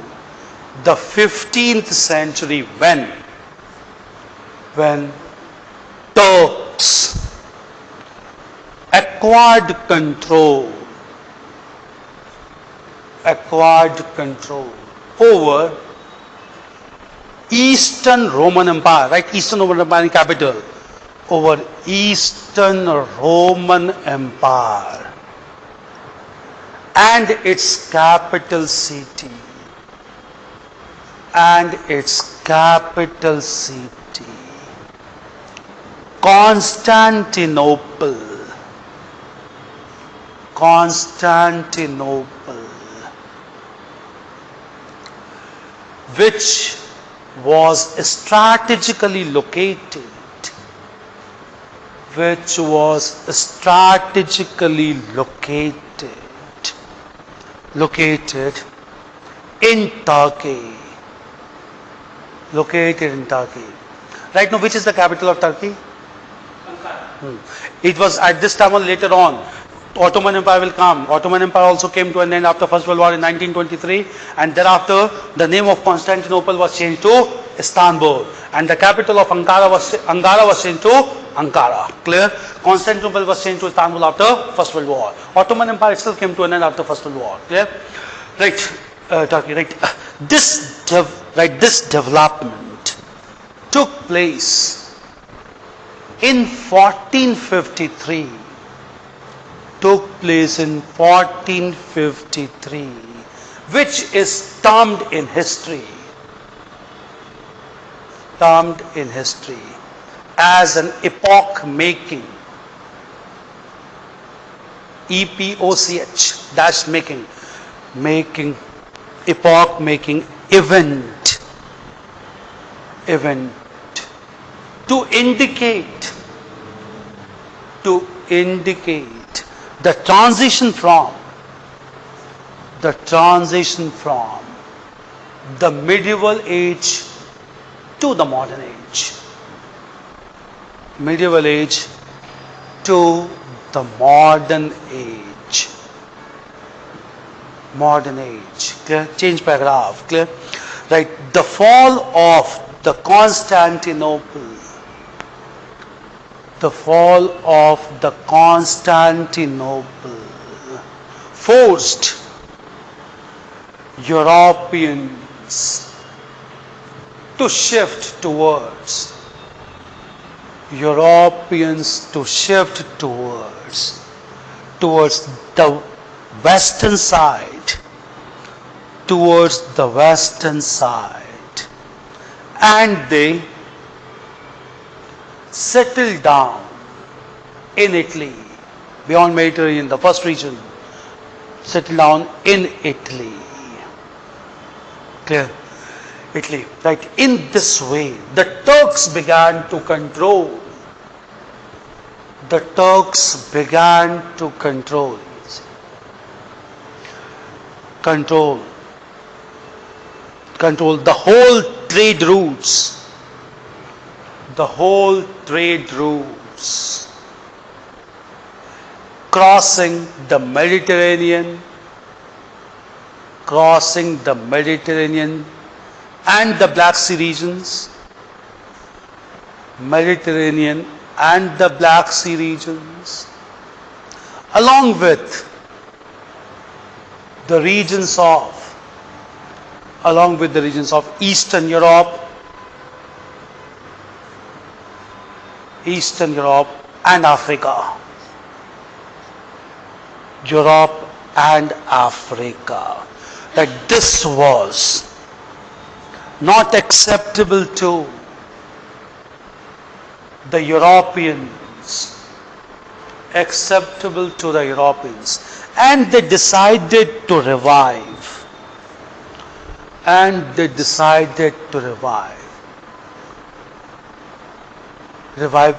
S1: the 15th century when Turks acquired control over Eastern Roman Empire, right? Eastern Roman Empire capital, over Eastern Roman Empire and its capital city. Constantinople, which was strategically located in Turkey. Right now, which is the capital of Turkey?
S2: Ankara.
S1: It was at this time or later on. Ottoman Empire will come. Ottoman Empire also came to an end after First World War in 1923, and thereafter the name of Constantinople was changed to Istanbul, and the capital of Ankara was changed to Ankara. Clear? Constantinople was changed to Istanbul after First World War. Ottoman Empire itself came to an end after First World War. Clear? Right. Turkey. Right. This development took place in 1453. Which is termed in history as an epoch-making, epoch dash making epoch-making event to indicate the transition from the medieval age to the modern age. Clear? Change paragraph. Clear? Right. The fall of the Constantinople forced Europeans to shift towards the western side, and they settled down in Italy, beyond Mediterranean, the first region, settled down in Italy. Clear? Italy. Right. In this way, the Turks began to control the whole trade routes crossing the Mediterranean and the Black Sea regions, along with the regions of Eastern Europe and Africa. That this was not acceptable to the Europeans, and they decided to revive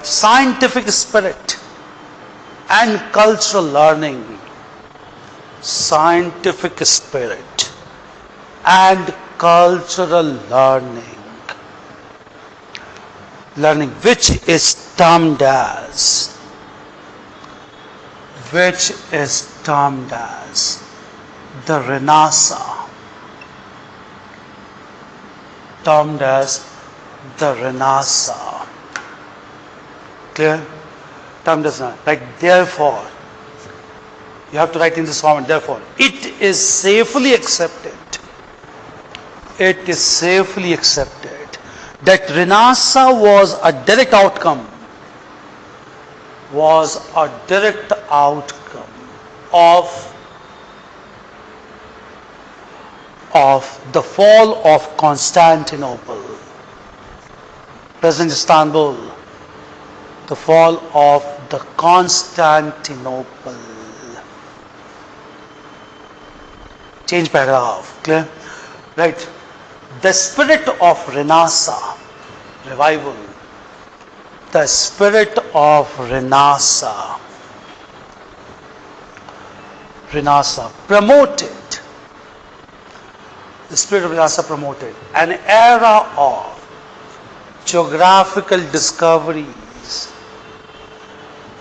S1: scientific spirit and cultural learning. Which is termed as the Renaissance. Clear? Like therefore, you have to write in this format. Therefore, it is safely accepted that Renaissance was a direct outcome was a direct outcome of the fall of Constantinople, present Istanbul, the fall of the Constantinople. Change paragraph, clear? Right. The spirit of Renaissance, revival, the spirit of Renaissance promoted, the spirit of Renaissance promoted an era of geographical discoveries,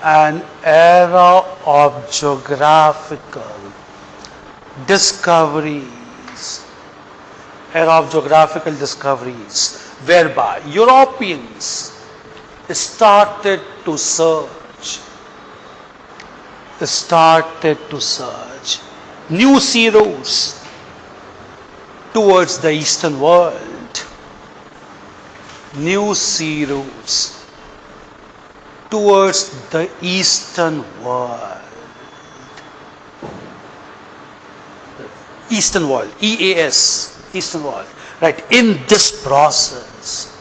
S1: an era of geographical discoveries, whereby Europeans started to search new sea routes towards the eastern world, new sea routes towards the eastern world. Eastern world, EAS, Eastern world. Right. In this process,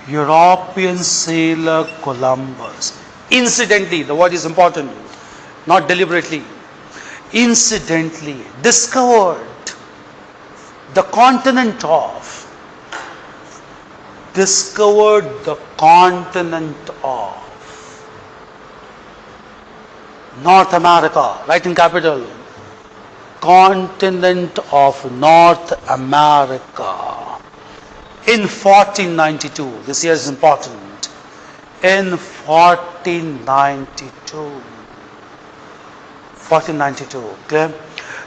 S1: European sailor Columbus, incidentally, the word is important, not deliberately, incidentally discovered the continent of North America, right in capital, continent of North America in 1492. This year is important. In 1492, clear?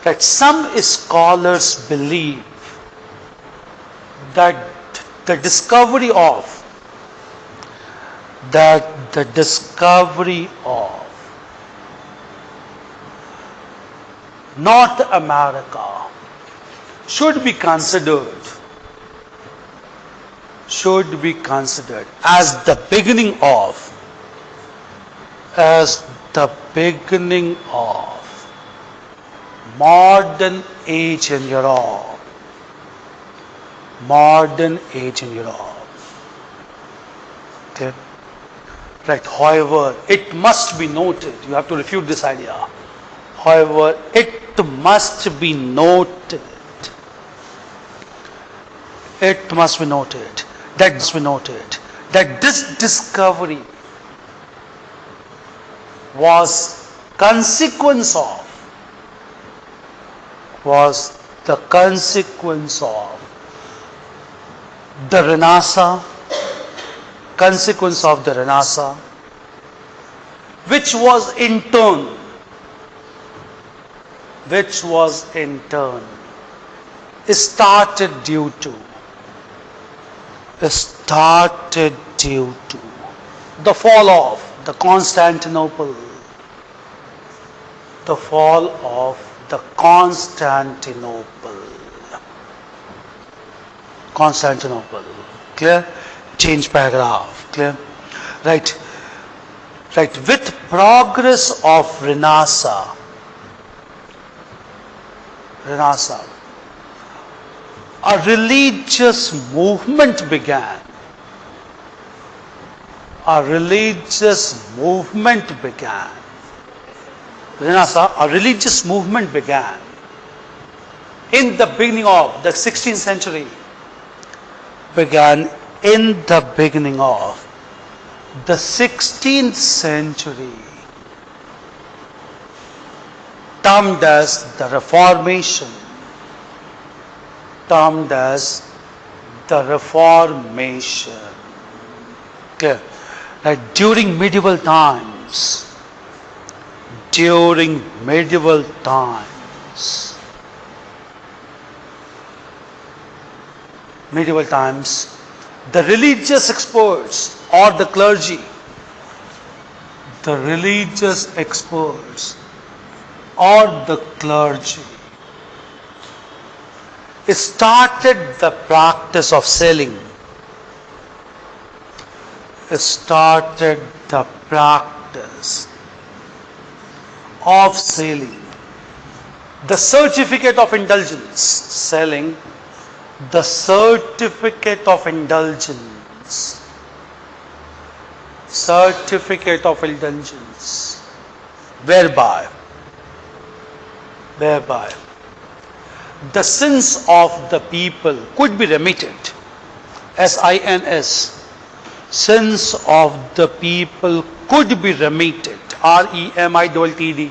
S1: Right. Some scholars believe that the discovery of North America should be considered as the beginning of modern age in Europe. Okay. Right. However, it must be noted, you have to refute this idea. However, it must be noted that this discovery was the consequence of the Renaissance, which was in turn started due to the fall of the Constantinople, Clear? Change paragraph. Clear? Right. With progress of Renaissance, a religious movement began. Renaissance, a religious movement began in the beginning of the 16th century. Termed as the Reformation. Clear? During medieval times, the religious experts or the clergy, or the clergy started the practice of selling. Started the practice of selling the certificate of indulgence, selling the certificate of indulgence, certificate of indulgence, whereby the sins of the people could be remitted, SINS, sins of the people could be remitted, REMITTD,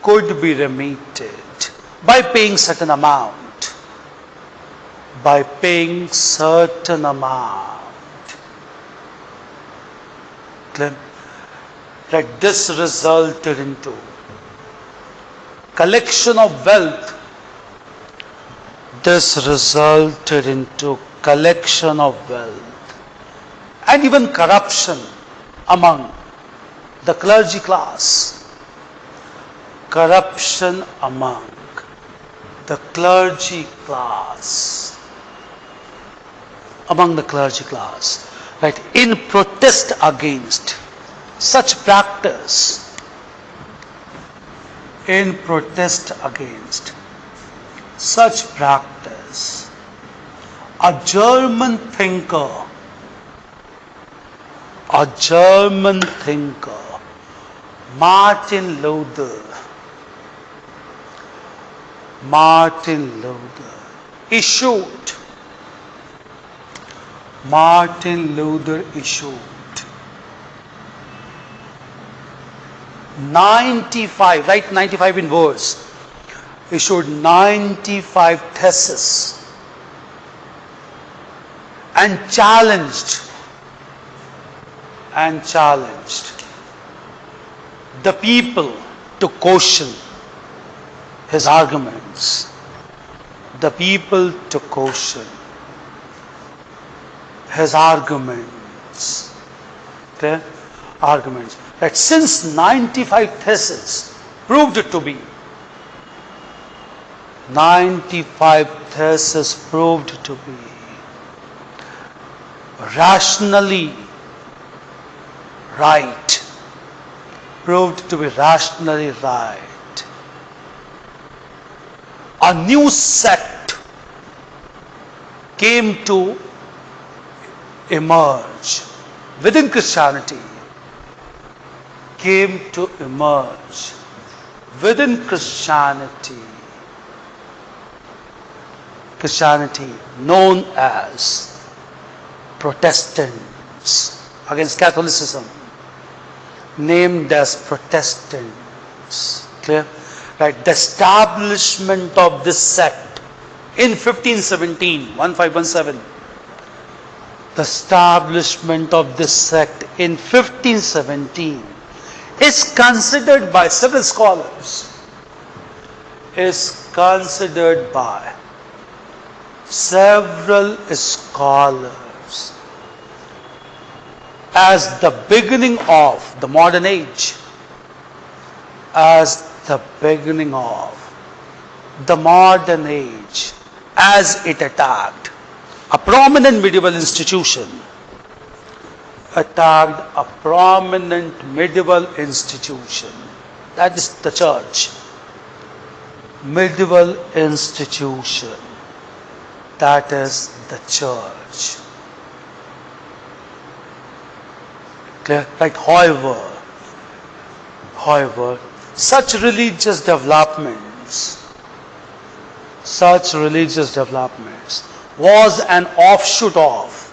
S1: could be remitted by paying certain amount, by paying certain amount. That this resulted into collection of wealth. This resulted into collection of wealth and even corruption among the clergy class. Corruption among the clergy class. Among the clergy class. Right, in protest against such practice, in protest against such practice, a German thinker, Martin Luther issued 95, write 95 in words, issued 95 theses and challenged the people to question his arguments. The people to question his arguments. Okay? Arguments. That since 95 theses proved to be 95 theses proved to be rationally right, proved to be rationally right, a new sect came to emerge within Christianity, Christianity known as Protestants, against Catholicism, named as Protestants. Clear? Right, the establishment of this sect in 1517, the establishment of this sect in 1517 is considered by several scholars, as the beginning of the modern age, as it attacked a prominent medieval institution, that is the church, that is the church. Clear? Right. However, such religious developments was an offshoot of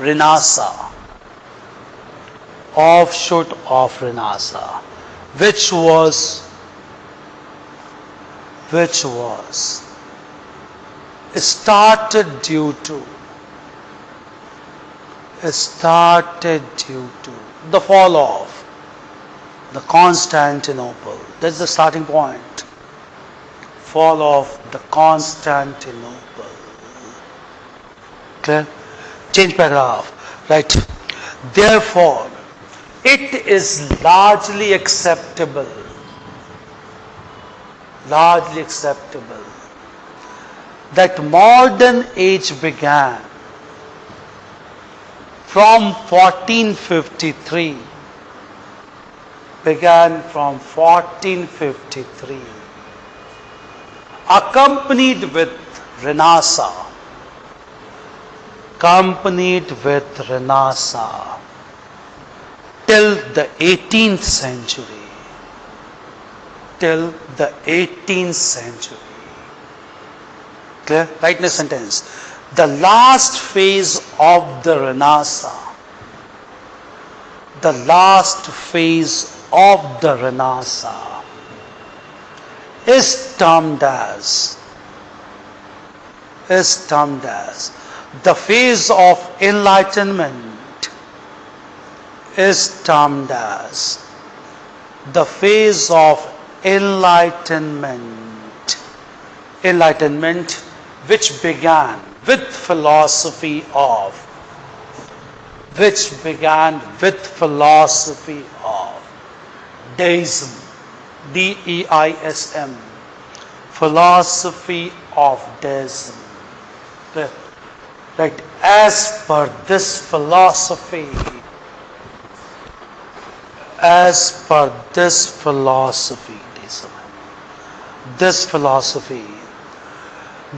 S1: Renaissance, which was started due to the fall of the Constantinople. That's the starting point. Fall of the Constantinople. Clear? Change paragraph. Right. Therefore, it is largely acceptable that modern age began from 1453, accompanied with Renaissance, till the 18th century. Clear? Write next sentence. The last phase of the Renaissance, is termed as the phase of enlightenment, which began with philosophy of deism, D-E-I-S-M, philosophy of deism. Right, as per this philosophy,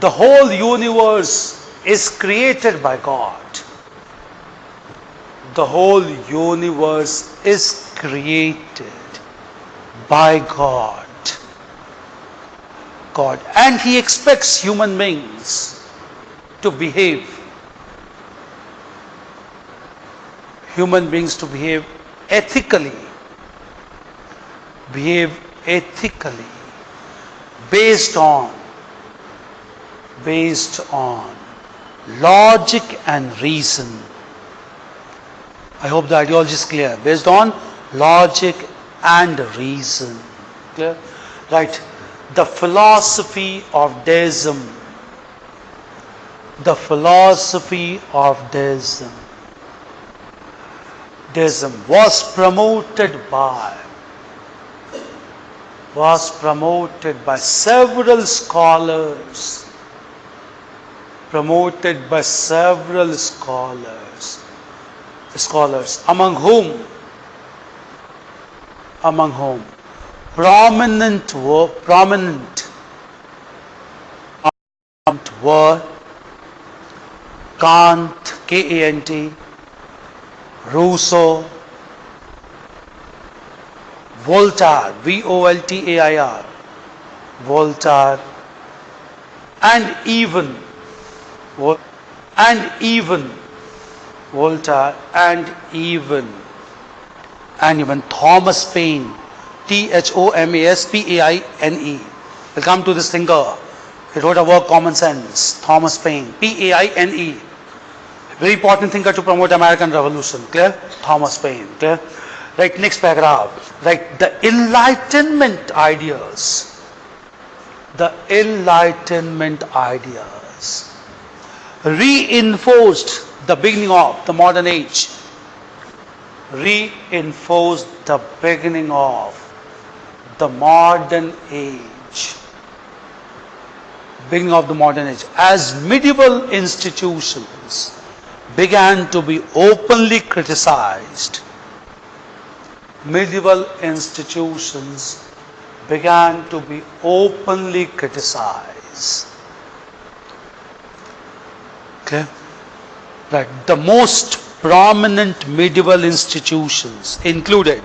S1: the whole universe is created by God. And He expects human beings to behave ethically, based on logic and reason. I hope the ideology is clear. Based on logic and reason. Clear? Right. The philosophy of deism. Was promoted by several scholars. Among whom prominent were Kant, K-A-N-T, Rousseau, Voltaire, V-O-L-T-A-I-R, and even Thomas Paine, Thomas Paine. We'll come to this thinker. He wrote a work, Common Sense. Thomas Paine, Paine. Very important thinker to promote American Revolution. Clear? Thomas Paine. Clear? Right, next paragraph. Right, the Enlightenment ideas reinforced the beginning of the modern age. As medieval institutions began to be openly criticized. Okay? Right. The most prominent medieval institutions included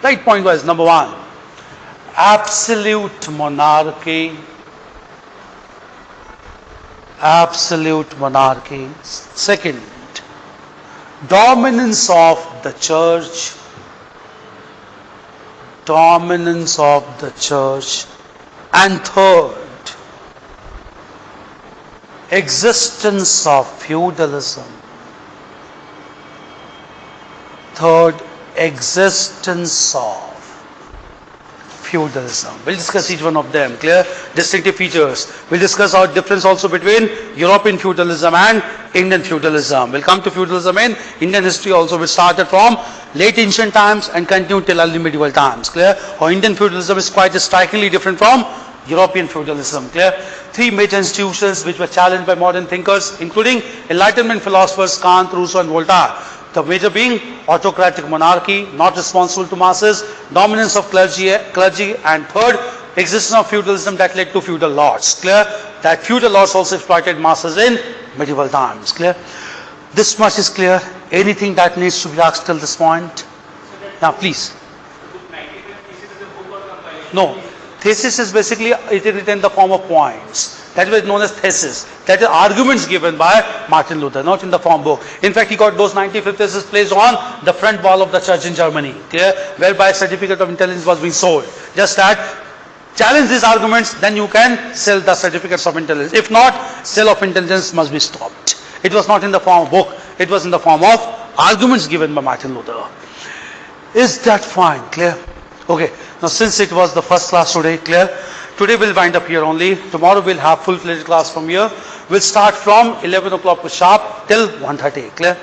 S1: right, point was number one, absolute monarchy. Second, dominance of the church. And third, existence of feudalism. existence of feudalism. We'll discuss each one of them. Clear? Distinctive features. We'll discuss our difference also between European feudalism and Indian feudalism. We'll come to feudalism in Indian history also, which started from late ancient times and continued till early medieval times. Clear? Our Indian feudalism is quite strikingly different from European feudalism. Clear? Three major institutions which were challenged by modern thinkers, including Enlightenment philosophers Kant, Rousseau and Voltaire. The major being autocratic monarchy, not responsible to masses, dominance of clergy, and third, existence of feudalism that led to feudal lords. Clear? That feudal lords also exploited masses in medieval times. Clear? This much is clear. Anything that needs to be asked till this point? Now please.
S2: The book 95 thesis is a book or compilation?
S1: No. Thesis is basically it is written in the form of points. That was known as thesis. That is arguments given by Martin Luther, not in the form book. In fact, he got those 95 theses placed on the front wall of the church in Germany, clear, whereby certificate of intelligence was being sold. Just that, challenge these arguments, then you can sell the certificates of intelligence. If not, sale of intelligence must be stopped. It was not in the form of book. It was in the form of arguments given by Martin Luther. Is that fine? Clear? Okay. Now, since it was the first class today, clear? Today we'll wind up here only. Tomorrow we'll have full-fledged class from here. We'll start from 11 o'clock sharp till 1:30. Clear?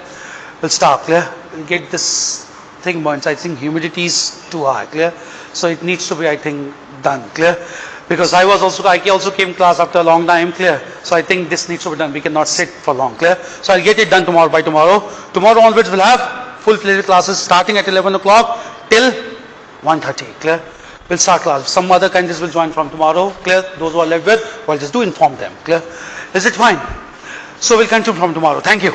S1: We'll start. Clear? We'll get this thing burnt. I think humidity is too high. Clear? So it needs to be, I think, done. Clear? Because I also came class after a long time. Clear? So I think this needs to be done. We cannot sit for long. Clear? So I'll get it done tomorrow by tomorrow. Tomorrow onwards we'll have full-fledged classes starting at 11 o'clock till 1:30. Clear? We'll start class. Some other candidates will join from tomorrow. Clear? Those who are left with, well, just do inform them. Clear? Is it fine? So we'll continue from tomorrow. Thank you.